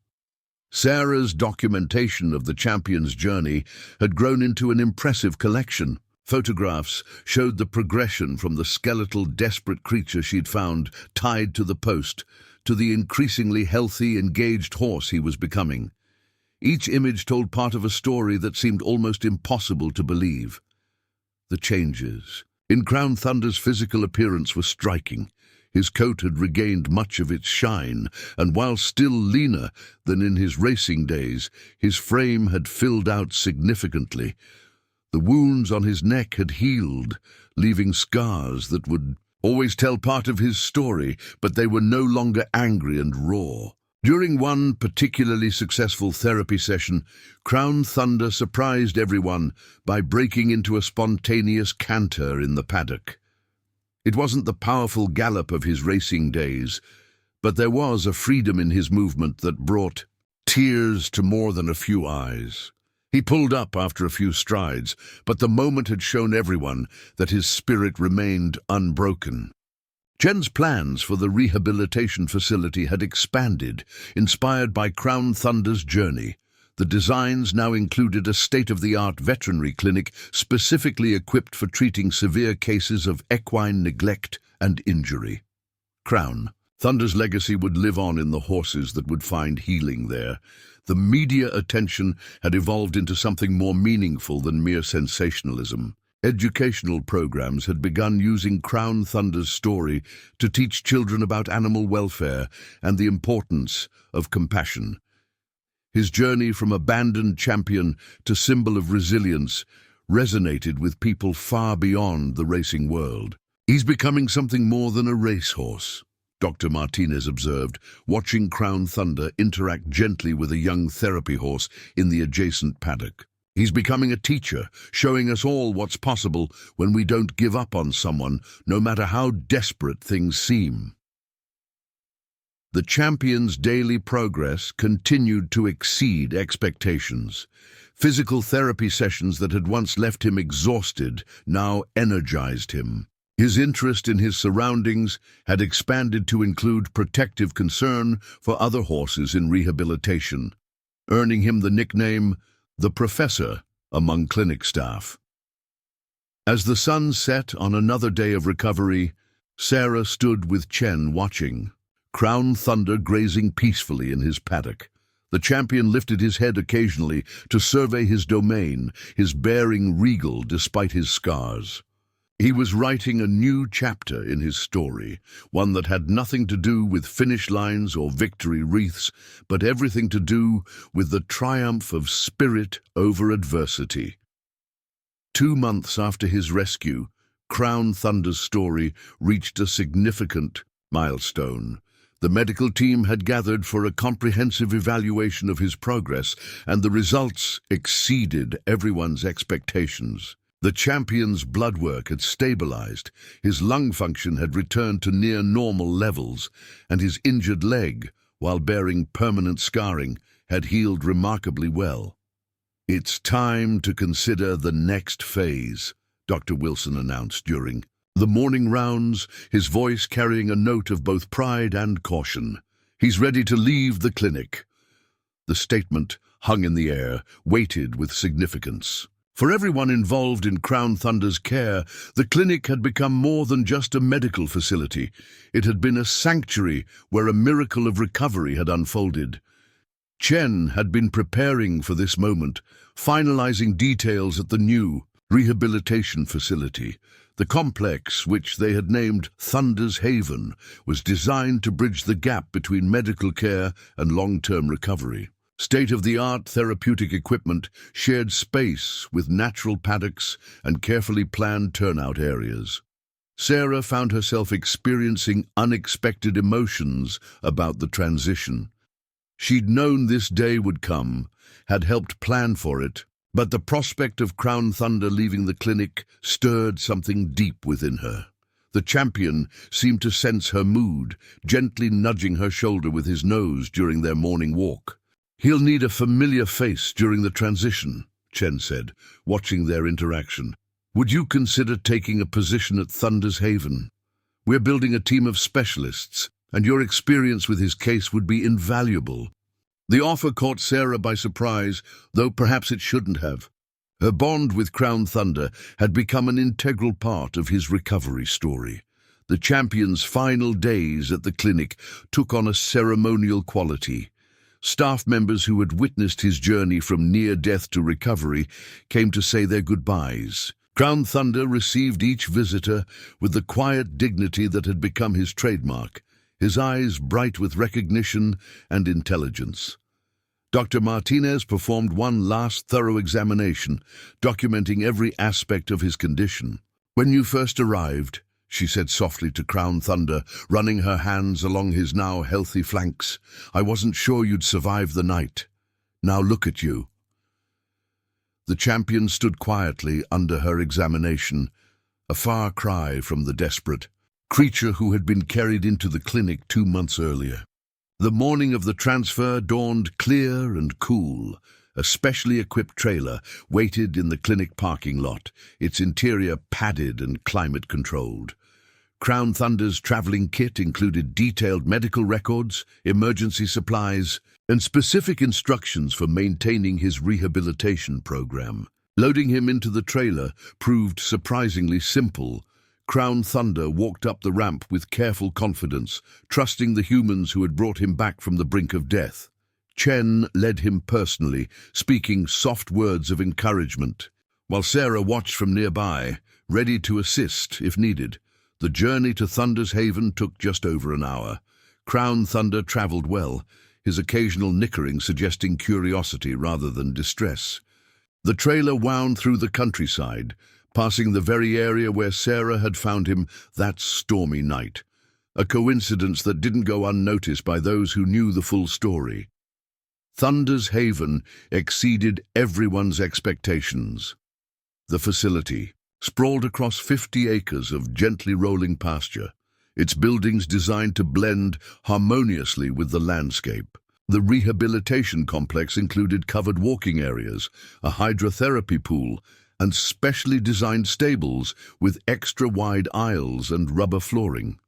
Sarah's documentation of the champion's journey had grown into an impressive collection. Photographs showed the progression from the skeletal, desperate creature she'd found tied to the post to the increasingly healthy, engaged horse he was becoming. Each image told part of a story that seemed almost impossible to believe. The changes in Crown Thunder's physical appearance were striking. His coat had regained much of its shine, and while still leaner than in his racing days, his frame had filled out significantly. The wounds on his neck had healed, leaving scars that would always tell part of his story, but they were no longer angry and raw. During one particularly successful therapy session, Crown Thunder surprised everyone by breaking into a spontaneous canter in the paddock. It wasn't the powerful gallop of his racing days, but there was a freedom in his movement that brought tears to more than a few eyes. He pulled up after a few strides, but the moment had shown everyone that his spirit remained unbroken. Chen's plans for the rehabilitation facility had expanded, inspired by Crown Thunder's journey. The designs now included a state-of-the-art veterinary clinic specifically equipped for treating severe cases of equine neglect and injury. Crown Thunder's legacy would live on in the horses that would find healing there. The media attention had evolved into something more meaningful than mere sensationalism. Educational programs had begun using Crown Thunder's story to teach children about animal welfare and the importance of compassion. His journey from abandoned champion to symbol of resilience resonated with people far beyond the racing world. "He's becoming something more than a racehorse," Dr. Martinez observed, watching Crown Thunder interact gently with a young therapy horse in the adjacent paddock. "He's becoming a teacher, showing us all what's possible when we don't give up on someone, no matter how desperate things seem." The champion's daily progress continued to exceed expectations. Physical therapy sessions that had once left him exhausted now energized him. His interest in his surroundings had expanded to include protective concern for other horses in rehabilitation, earning him the nickname the Professor among clinic staff. As the sun set on another day of recovery, Sarah stood with Chen watching, Crown Thunder grazing peacefully in his paddock. The champion lifted his head occasionally to survey his domain, his bearing regal despite his scars. He was writing a new chapter in his story, one that had nothing to do with finish lines or victory wreaths, but everything to do with the triumph of spirit over adversity. 2 months after his rescue, Crown Thunder's story reached a significant milestone. The medical team had gathered for a comprehensive evaluation of his progress, and the results exceeded everyone's expectations. The champion's blood work had stabilized, his lung function had returned to near normal levels, and his injured leg, while bearing permanent scarring, had healed remarkably well. "It's time to consider the next phase," Dr. Wilson announced during the morning rounds, his voice carrying a note of both pride and caution. "He's ready to leave the clinic." The statement hung in the air, weighted with significance. For everyone involved in Crown Thunder's care, the clinic had become more than just a medical facility. It had been a sanctuary where a miracle of recovery had unfolded. Chen had been preparing for this moment, finalizing details at the new rehabilitation facility. The complex, which they had named Thunder's Haven, was designed to bridge the gap between medical care and long-term recovery. State-of-the-art therapeutic equipment shared space with natural paddocks and carefully planned turnout areas. Sarah found herself experiencing unexpected emotions about the transition. She'd known this day would come, had helped plan for it, but the prospect of Crown Thunder leaving the clinic stirred something deep within her. The champion seemed to sense her mood, gently nudging her shoulder with his nose during their morning walk. "He'll need a familiar face during the transition," Chen said, watching their interaction. "Would you consider taking a position at Thunder's Haven? We're building a team of specialists, and your experience with his case would be invaluable." The offer caught Sarah by surprise, though perhaps it shouldn't have. Her bond with Crown Thunder had become an integral part of his recovery story. The champion's final days at the clinic took on a ceremonial quality. Staff members who had witnessed his journey from near death to recovery came to say their goodbyes. Crown Thunder received each visitor with the quiet dignity that had become his trademark, his eyes bright with recognition and intelligence. Dr. Martinez performed one last thorough examination, documenting every aspect of his condition. "When you first arrived," she said softly to Crown Thunder, running her hands along his now healthy flanks, "I wasn't sure you'd survive the night. Now look at you." The champion stood quietly under her examination, a far cry from the desperate creature who had been carried into the clinic 2 months earlier. The morning of the transfer dawned clear and cool. A specially equipped trailer waited in the clinic parking lot, its interior padded and climate-controlled. Crown Thunder's traveling kit included detailed medical records, emergency supplies, and specific instructions for maintaining his rehabilitation program. Loading him into the trailer proved surprisingly simple. Crown Thunder walked up the ramp with careful confidence, trusting the humans who had brought him back from the brink of death. Chen led him personally, speaking soft words of encouragement, while Sarah watched from nearby, ready to assist if needed. The journey to Thunder's Haven took just over an hour. Crown Thunder traveled well, his occasional nickering suggesting curiosity rather than distress. The trailer wound through the countryside, passing the very area where Sarah had found him that stormy night, a coincidence that didn't go unnoticed by those who knew the full story. Thunder's Haven exceeded everyone's expectations. The facility sprawled across 50 acres of gently rolling pasture, its buildings designed to blend harmoniously with the landscape. The rehabilitation complex included covered walking areas, a hydrotherapy pool, and specially designed stables with extra-wide aisles and rubber flooring.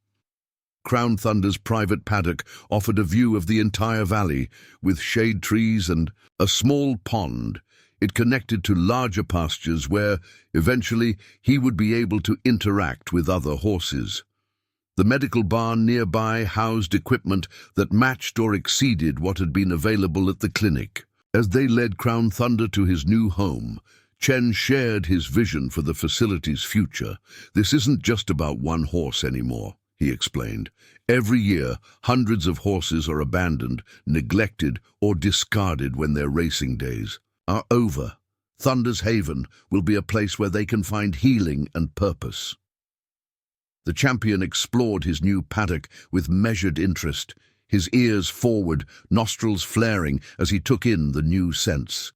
Crown Thunder's private paddock offered a view of the entire valley, with shade trees and a small pond. It connected to larger pastures where, eventually, he would be able to interact with other horses. The medical barn nearby housed equipment that matched or exceeded what had been available at the clinic. As they led Crown Thunder to his new home, Chen shared his vision for the facility's future. "This isn't just about one horse anymore," he explained. "Every year, hundreds of horses are abandoned, neglected, or discarded when their racing days are over. Thunder's Haven will be a place where they can find healing and purpose." The champion explored his new paddock with measured interest, his ears forward, nostrils flaring as he took in the new scents.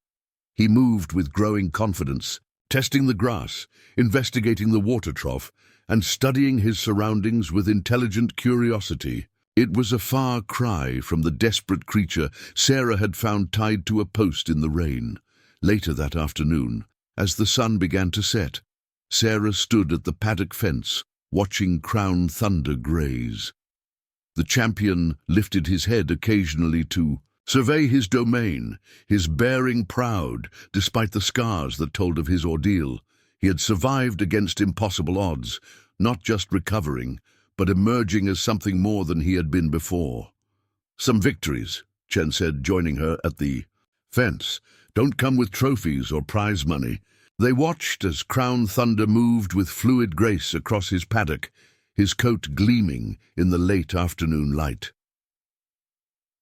He moved with growing confidence, testing the grass, investigating the water trough, and studying his surroundings with intelligent curiosity. It was a far cry from the desperate creature Sarah had found tied to a post in the rain. Later that afternoon, as the sun began to set, Sarah stood at the paddock fence, watching Crown Thunder graze. The champion lifted his head occasionally to survey his domain, his bearing proud, despite the scars that told of his ordeal. He had survived against impossible odds, not just recovering, but emerging as something more than he had been before. "Some victories," Chen said, joining her at the fence, "don't come with trophies or prize money." They watched as Crown Thunder moved with fluid grace across his paddock, his coat gleaming in the late afternoon light.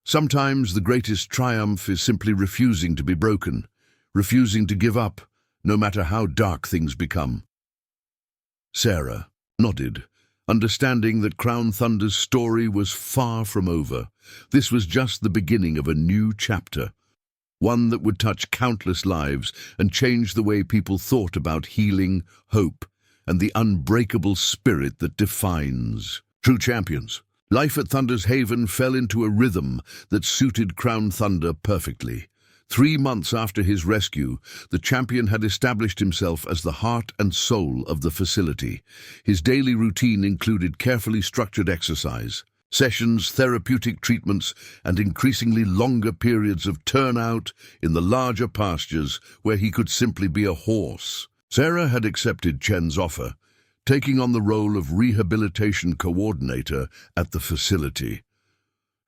Sometimes the greatest triumph is simply refusing to be broken, refusing to give up, no matter how dark things become. Sarah nodded, understanding that Crown Thunder's story was far from over. This was just the beginning of a new chapter, one that would touch countless lives and change the way people thought about healing, hope, and the unbreakable spirit that defines true champions. Life at Thunder's Haven fell into a rhythm that suited Crown Thunder perfectly. 3 months after his rescue, the champion had established himself as the heart and soul of the facility. His daily routine included carefully structured exercise, sessions, therapeutic treatments, and increasingly longer periods of turnout in the larger pastures where he could simply be a horse. Sarah had accepted Chen's offer, taking on the role of rehabilitation coordinator at the facility.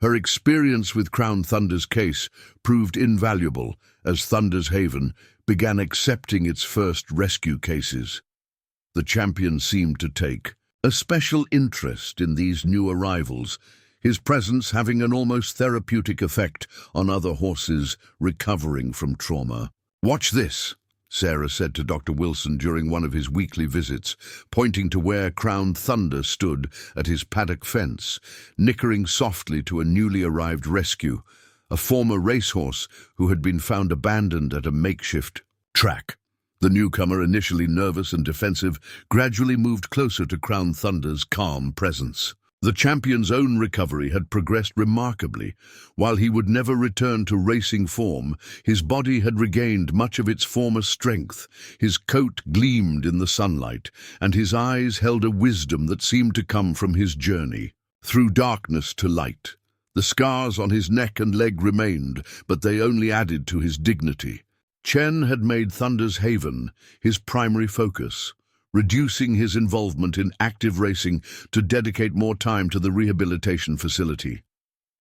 Her experience with Crown Thunder's case proved invaluable as Thunder's Haven began accepting its first rescue cases. The champion seemed to take a special interest in these new arrivals, his presence having an almost therapeutic effect on other horses recovering from trauma. "Watch this," Sarah said to Dr. Wilson during one of his weekly visits, pointing to where Crown Thunder stood at his paddock fence, nickering softly to a newly arrived rescue, a former racehorse who had been found abandoned at a makeshift track. The newcomer, initially nervous and defensive, gradually moved closer to Crown Thunder's calm presence. The champion's own recovery had progressed remarkably. While he would never return to racing form, his body had regained much of its former strength. His coat gleamed in the sunlight, and his eyes held a wisdom that seemed to come from his journey through darkness to light. The scars on his neck and leg remained, but they only added to his dignity. Chen had made Thunder's Haven his primary focus, reducing his involvement in active racing to dedicate more time to the rehabilitation facility.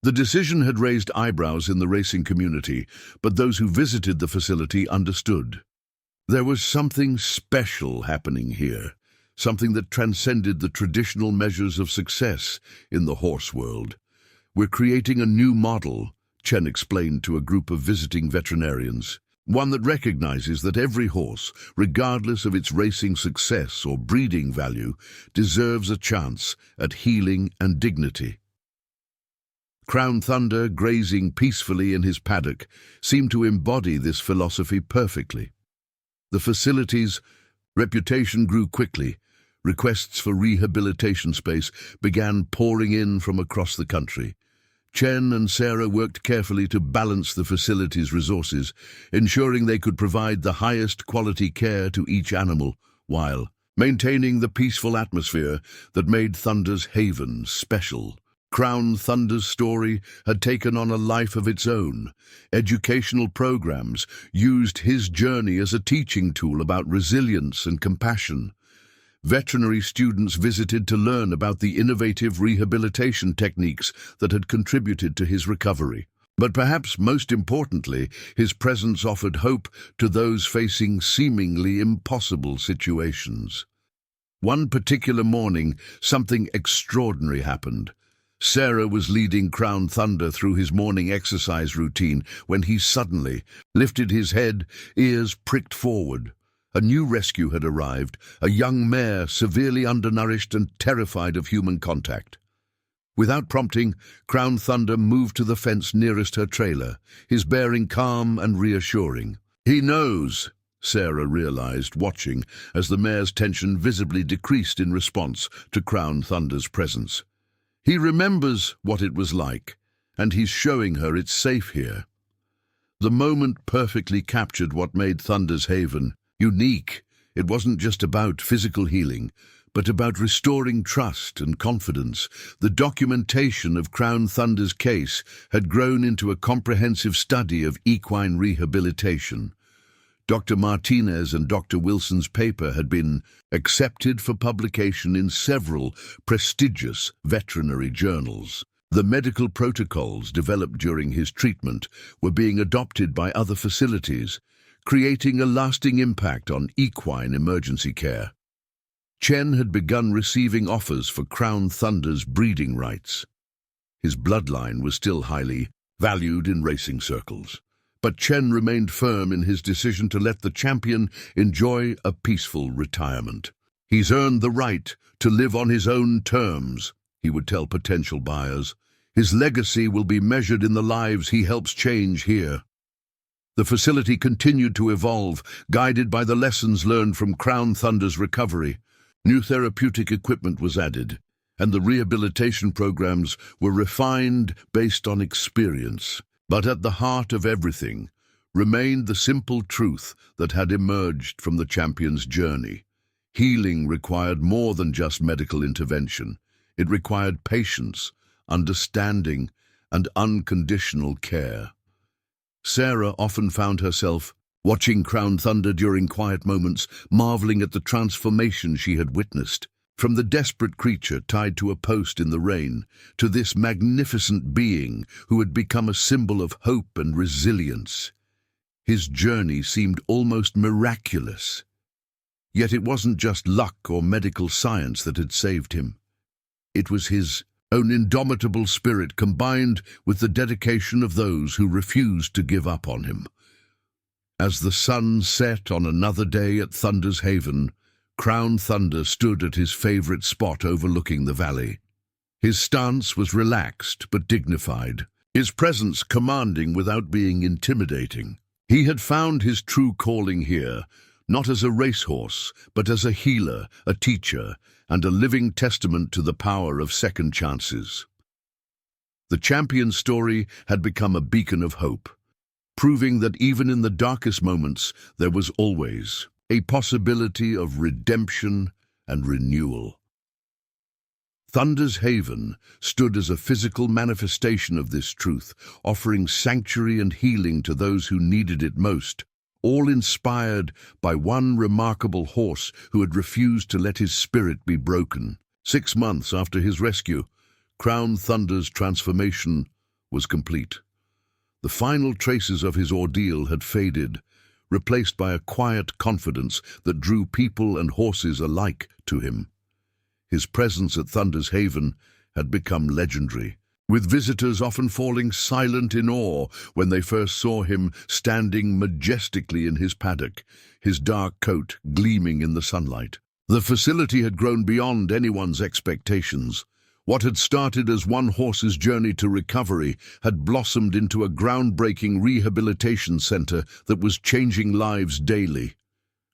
The decision had raised eyebrows in the racing community, but those who visited the facility understood. There was something special happening here, something that transcended the traditional measures of success in the horse world. "We're creating a new model," Chen explained to a group of visiting veterinarians. "One that recognizes that every horse, regardless of its racing success or breeding value, deserves a chance at healing and dignity." Crown Thunder, grazing peacefully in his paddock, seemed to embody this philosophy perfectly. The facility's reputation grew quickly. Requests for rehabilitation space began pouring in from across the country. Chen and Sarah worked carefully to balance the facility's resources, ensuring they could provide the highest quality care to each animal, while maintaining the peaceful atmosphere that made Thunder's Haven special. Crown Thunder's story had taken on a life of its own. Educational programs used his journey as a teaching tool about resilience and compassion. Veterinary students visited to learn about the innovative rehabilitation techniques that had contributed to his recovery. But perhaps most importantly, his presence offered hope to those facing seemingly impossible situations. One particular morning, something extraordinary happened. Sarah was leading Crown Thunder through his morning exercise routine when he suddenly lifted his head, ears pricked forward. A new rescue had arrived, a young mare severely undernourished and terrified of human contact. Without prompting, Crown Thunder moved to the fence nearest her trailer, his bearing calm and reassuring. "He knows," Sarah realized, watching as the mare's tension visibly decreased in response to Crown Thunder's presence. "He remembers what it was like, and he's showing her it's safe here." The moment perfectly captured what made Thunder's Haven unique. It wasn't just about physical healing, but about restoring trust and confidence. The documentation of Crown Thunder's case had grown into a comprehensive study of equine rehabilitation. Dr. Martinez and Dr. Wilson's paper had been accepted for publication in several prestigious veterinary journals. The medical protocols developed during his treatment were being adopted by other facilities, creating a lasting impact on equine emergency care. Chen had begun receiving offers for Crown Thunder's breeding rights. His bloodline was still highly valued in racing circles, but Chen remained firm in his decision to let the champion enjoy a peaceful retirement. "He's earned the right to live on his own terms," he would tell potential buyers. "His legacy will be measured in the lives he helps change here." The facility continued to evolve, guided by the lessons learned from Crown Thunder's recovery. New therapeutic equipment was added, and the rehabilitation programs were refined based on experience. But at the heart of everything remained the simple truth that had emerged from the champion's journey. Healing required more than just medical intervention. It required patience, understanding, and unconditional care. Sarah often found herself watching Crown Thunder during quiet moments, marveling at the transformation she had witnessed. From the desperate creature tied to a post in the rain, to this magnificent being who had become a symbol of hope and resilience. His journey seemed almost miraculous. Yet it wasn't just luck or medical science that had saved him. It was his own indomitable spirit combined with the dedication of those who refused to give up on him. As the sun set on another day at Thunder's Haven, Crown Thunder stood at his favorite spot overlooking the valley. His stance was relaxed but dignified, his presence commanding without being intimidating. He had found his true calling here, not as a racehorse, but as a healer, a teacher, and a living testament to the power of second chances. The champion's story had become a beacon of hope, proving that even in the darkest moments there was always a possibility of redemption and renewal. Thunder's Haven stood as a physical manifestation of this truth, offering sanctuary and healing to those who needed it most, all inspired by one remarkable horse who had refused to let his spirit be broken. 6 months after his rescue, Crown Thunder's transformation was complete. The final traces of his ordeal had faded, replaced by a quiet confidence that drew people and horses alike to him. His presence at Thunder's Haven had become legendary, with visitors often falling silent in awe when they first saw him standing majestically in his paddock, his dark coat gleaming in the sunlight. The facility had grown beyond anyone's expectations. What had started as one horse's journey to recovery had blossomed into a groundbreaking rehabilitation center that was changing lives daily.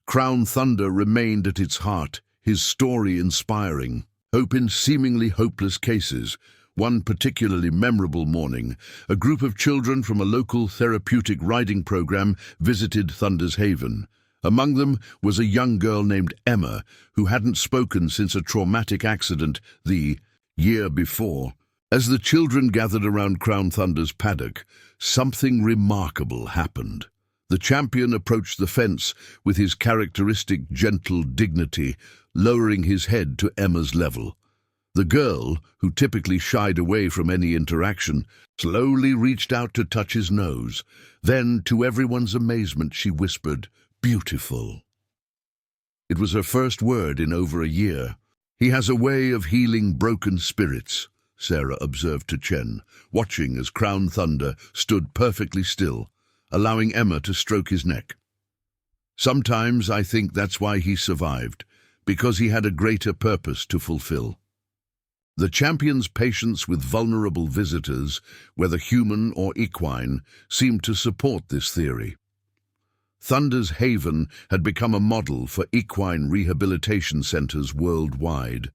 Crown Thunder remained at its heart, his story inspiring hope in seemingly hopeless cases. One particularly memorable morning, a group of children from a local therapeutic riding program visited Thunder's Haven. Among them was a young girl named Emma, who hadn't spoken since a traumatic accident the year before. As the children gathered around Crown Thunder's paddock, something remarkable happened. The champion approached the fence with his characteristic gentle dignity, lowering his head to Emma's level. The girl, who typically shied away from any interaction, slowly reached out to touch his nose. Then, to everyone's amazement, she whispered, "Beautiful." It was her first word in over a year. "He has a way of healing broken spirits," Sarah observed to Chen, watching as Crown Thunder stood perfectly still, allowing Emma to stroke his neck. "Sometimes I think that's why he survived, because he had a greater purpose to fulfill." The champion's patience with vulnerable visitors, whether human or equine, seemed to support this theory. Thunder's Haven had become a model for equine rehabilitation centers worldwide.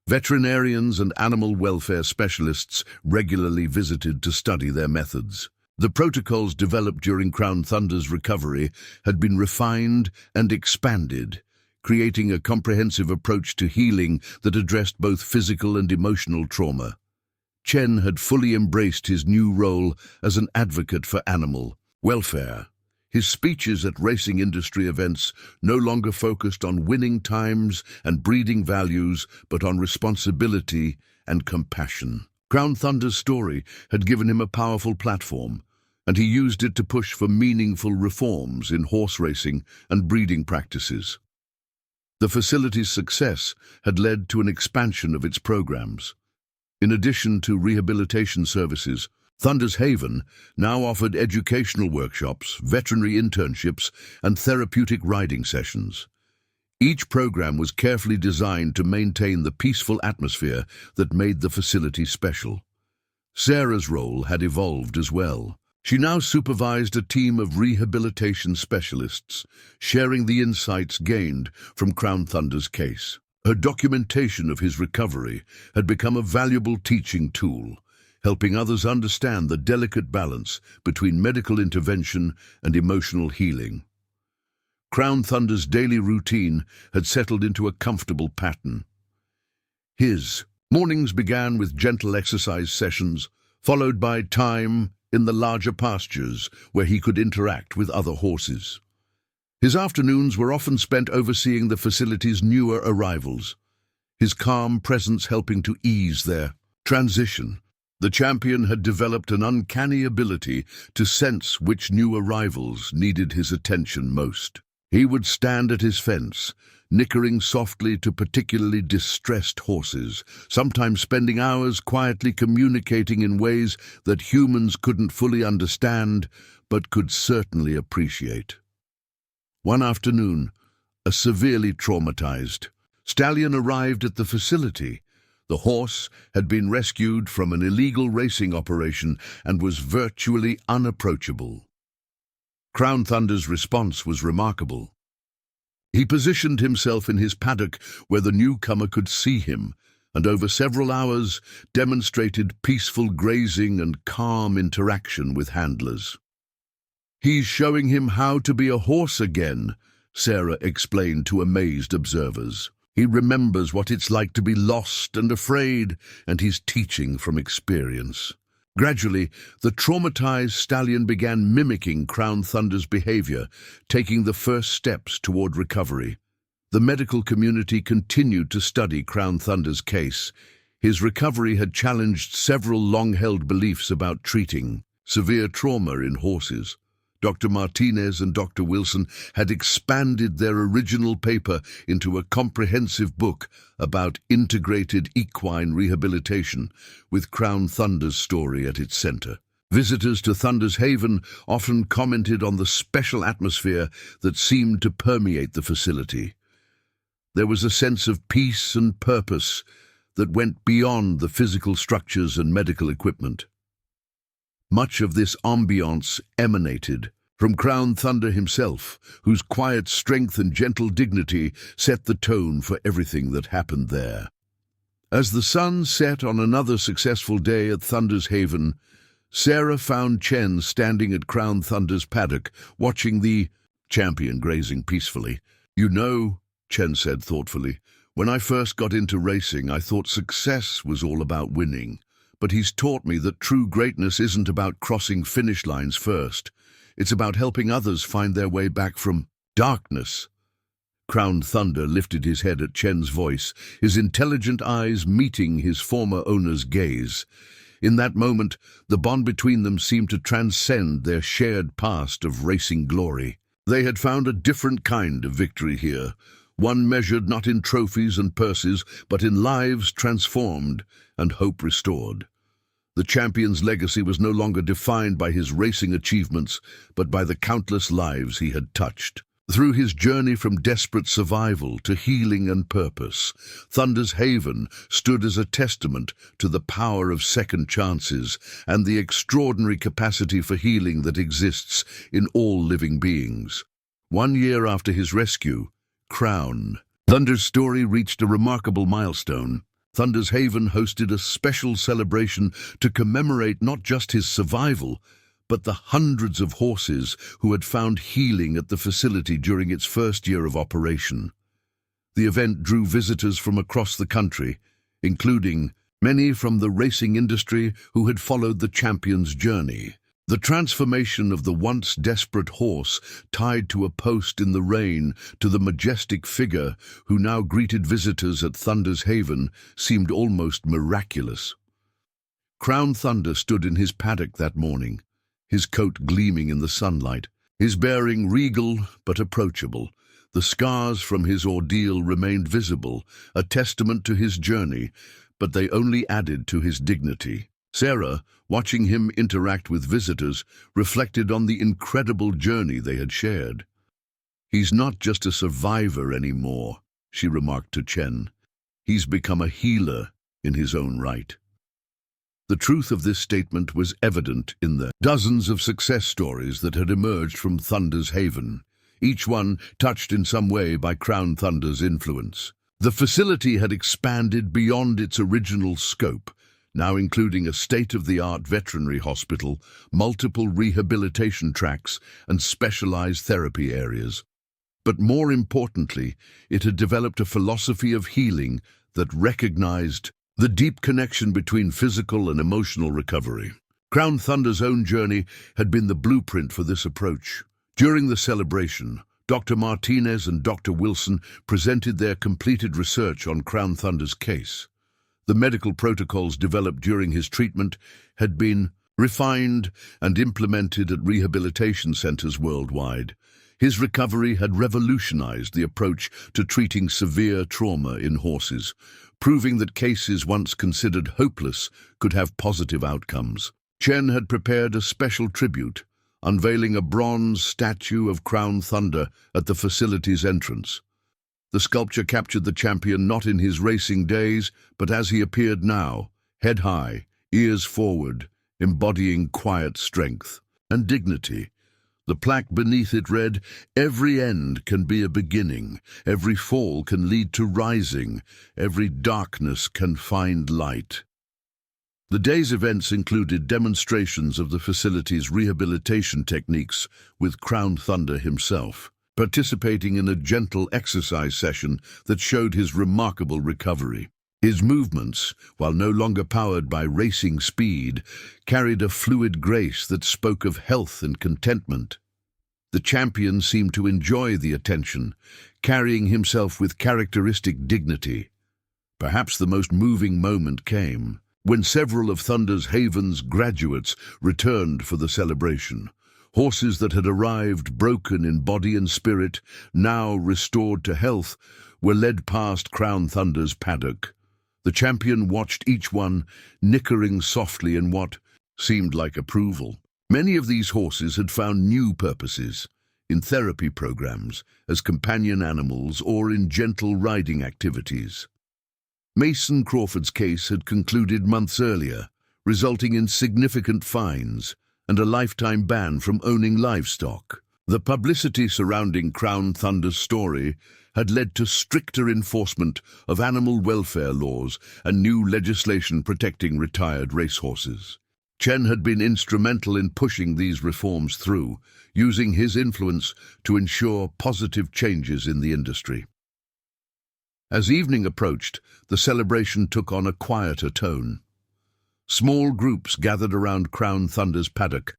Veterinarians and animal welfare specialists regularly visited to study their methods. The protocols developed during Crown Thunder's recovery had been refined and expanded, creating a comprehensive approach to healing that addressed both physical and emotional trauma. Chen had fully embraced his new role as an advocate for animal welfare. His speeches at racing industry events no longer focused on winning times and breeding values, but on responsibility and compassion. Crown Thunder's story had given him a powerful platform, and he used it to push for meaningful reforms in horse racing and breeding practices. The facility's success had led to an expansion of its programs. In addition to rehabilitation services, Thunder's Haven now offered educational workshops, veterinary internships, and therapeutic riding sessions. Each program was carefully designed to maintain the peaceful atmosphere that made the facility special. Sarah's role had evolved as well. She now supervised a team of rehabilitation specialists, sharing the insights gained from Crown Thunder's case. Her documentation of his recovery had become a valuable teaching tool, helping others understand the delicate balance between medical intervention and emotional healing. Crown Thunder's daily routine had settled into a comfortable pattern. His mornings began with gentle exercise sessions, followed by time in the larger pastures where he could interact with other horses. His afternoons were often spent overseeing the facility's newer arrivals, his calm presence helping to ease their transition. The champion had developed an uncanny ability to sense which new arrivals needed his attention most. He would stand at his fence, nickering softly to particularly distressed horses, sometimes spending hours quietly communicating in ways that humans couldn't fully understand, but could certainly appreciate. One afternoon, a severely traumatized stallion arrived at the facility. The horse had been rescued from an illegal racing operation and was virtually unapproachable. Crown Thunder's response was remarkable. He positioned himself in his paddock where the newcomer could see him, and over several hours demonstrated peaceful grazing and calm interaction with handlers. "He's showing him how to be a horse again," Sarah explained to amazed observers. "He remembers what it's like to be lost and afraid, and he's teaching from experience." Gradually, the traumatized stallion began mimicking Crown Thunder's behavior, taking the first steps toward recovery. The medical community continued to study Crown Thunder's case. His recovery had challenged several long-held beliefs about treating severe trauma in horses. Dr. Martinez and Dr. Wilson had expanded their original paper into a comprehensive book about integrated equine rehabilitation, with Crown Thunder's story at its center. Visitors to Thunder's Haven often commented on the special atmosphere that seemed to permeate the facility. There was a sense of peace and purpose that went beyond the physical structures and medical equipment. Much of this ambiance emanated from Crown Thunder himself, whose quiet strength and gentle dignity set the tone for everything that happened there. As the sun set on another successful day at Thunder's Haven, Sarah found Chen standing at Crown Thunder's paddock, watching the champion grazing peacefully. "You know," Chen said thoughtfully, "when I first got into racing, I thought success was all about winning. But he's taught me that true greatness isn't about crossing finish lines first. It's about helping others find their way back from darkness." Crown Thunder lifted his head at Chen's voice, his intelligent eyes meeting his former owner's gaze. In that moment, the bond between them seemed to transcend their shared past of racing glory. They had found a different kind of victory here, one measured not in trophies and purses, but in lives transformed and hope restored. The champion's legacy was no longer defined by his racing achievements, but by the countless lives he had touched. Through his journey from desperate survival to healing and purpose, Thunder's Haven stood as a testament to the power of second chances and the extraordinary capacity for healing that exists in all living beings. 1 year after his rescue, Crown Thunder's story reached a remarkable milestone. Thunder's Haven hosted a special celebration to commemorate not just his survival, but the hundreds of horses who had found healing at the facility during its first year of operation. The event drew visitors from across the country, including many from the racing industry who had followed the champion's journey. The transformation of the once desperate horse tied to a post in the rain to the majestic figure who now greeted visitors at Thunder's Haven seemed almost miraculous. Crown Thunder stood in his paddock that morning, his coat gleaming in the sunlight, his bearing regal but approachable. The scars from his ordeal remained visible, a testament to his journey, but they only added to his dignity. Sarah, watching him interact with visitors, reflected on the incredible journey they had shared. "He's not just a survivor anymore," she remarked to Chen. "He's become a healer in his own right." The truth of this statement was evident in the dozens of success stories that had emerged from Thunder's Haven, each one touched in some way by Crown Thunder's influence. The facility had expanded beyond its original scope, now including a state-of-the-art veterinary hospital, multiple rehabilitation tracks, and specialized therapy areas. But more importantly, it had developed a philosophy of healing that recognized the deep connection between physical and emotional recovery. Crown Thunder's own journey had been the blueprint for this approach. During the celebration, Dr. Martinez and Dr. Wilson presented their completed research on Crown Thunder's case. The medical protocols developed during his treatment had been refined and implemented at rehabilitation centers worldwide. His recovery had revolutionized the approach to treating severe trauma in horses, proving that cases once considered hopeless could have positive outcomes. Chen had prepared a special tribute, unveiling a bronze statue of Crown Thunder at the facility's entrance. The sculpture captured the champion not in his racing days, but as he appeared now, head high, ears forward, embodying quiet strength and dignity. The plaque beneath it read, "Every end can be a beginning, every fall can lead to rising, every darkness can find light." The day's events included demonstrations of the facility's rehabilitation techniques with Crown Thunder himself, participating in a gentle exercise session that showed his remarkable recovery. His movements, while no longer powered by racing speed, carried a fluid grace that spoke of health and contentment. The champion seemed to enjoy the attention, carrying himself with characteristic dignity. Perhaps the most moving moment came when several of Thunder's Haven's graduates returned for the celebration. Horses that had arrived broken in body and spirit, now restored to health, were led past Crown Thunder's paddock. The champion watched each one, nickering softly in what seemed like approval. Many of these horses had found new purposes, in therapy programs, as companion animals, or in gentle riding activities. Mason Crawford's case had concluded months earlier, resulting in significant fines and a lifetime ban from owning livestock. The publicity surrounding Crown Thunder's story had led to stricter enforcement of animal welfare laws and new legislation protecting retired racehorses. Chen had been instrumental in pushing these reforms through, using his influence to ensure positive changes in the industry. As evening approached, the celebration took on a quieter tone. Small groups gathered around Crown Thunder's paddock,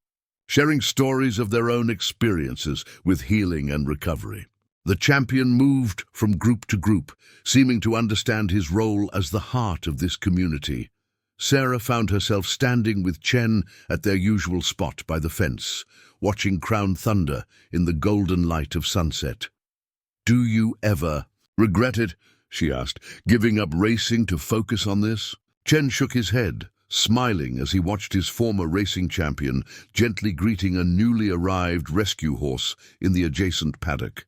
sharing stories of their own experiences with healing and recovery. The champion moved from group to group, seeming to understand his role as the heart of this community. Sarah found herself standing with Chen at their usual spot by the fence, watching Crown Thunder in the golden light of sunset. "Do you ever regret it?" she asked, "giving up racing to focus on this?" Chen shook his head, smiling as he watched his former racing champion gently greeting a newly arrived rescue horse in the adjacent paddock.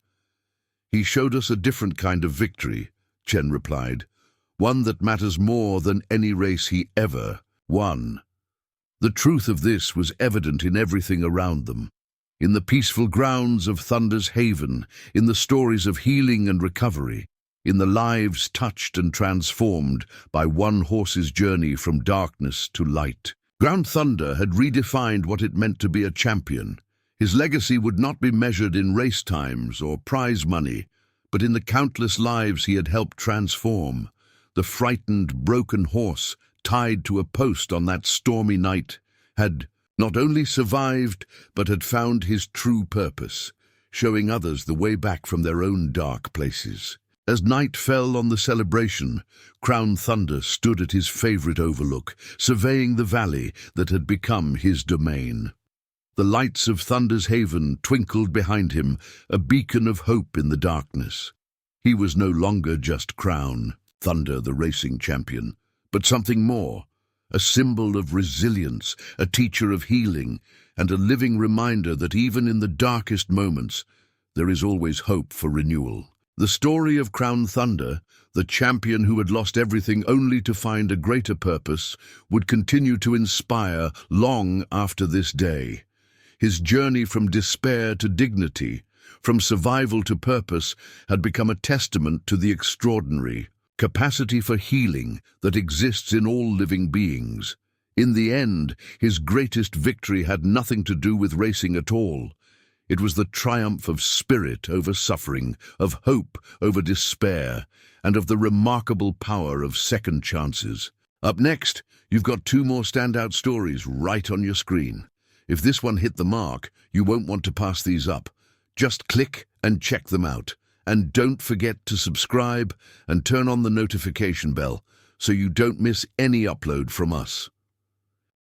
"He showed us a different kind of victory," Chen replied, "one that matters more than any race he ever won." The truth of this was evident in everything around them. In the peaceful grounds of Thunder's Haven, in the stories of healing and recovery, in the lives touched and transformed by one horse's journey from darkness to light. Ground Thunder had redefined what it meant to be a champion. His legacy would not be measured in race times or prize money, but in the countless lives he had helped transform. The frightened, broken horse, tied to a post on that stormy night, had not only survived, but had found his true purpose, showing others the way back from their own dark places. As night fell on the celebration, Crown Thunder stood at his favorite overlook, surveying the valley that had become his domain. The lights of Thunder's haven twinkled behind him, a beacon of hope in the darkness. He was no longer just Crown Thunder, the racing champion, but something more, a symbol of resilience, a teacher of healing, and a living reminder that even in the darkest moments, there is always hope for renewal. The story of Crown Thunder, the champion who had lost everything only to find a greater purpose, would continue to inspire long after this day. His journey from despair to dignity, from survival to purpose, had become a testament to the extraordinary capacity for healing that exists in all living beings. In the end, his greatest victory had nothing to do with racing at all. It was the triumph of spirit over suffering, of hope over despair, and of the remarkable power of second chances. Up next, you've got two more standout stories right on your screen. If this one hit the mark, you won't want to pass these up. Just click and check them out. And don't forget to subscribe and turn on the notification bell so you don't miss any upload from us.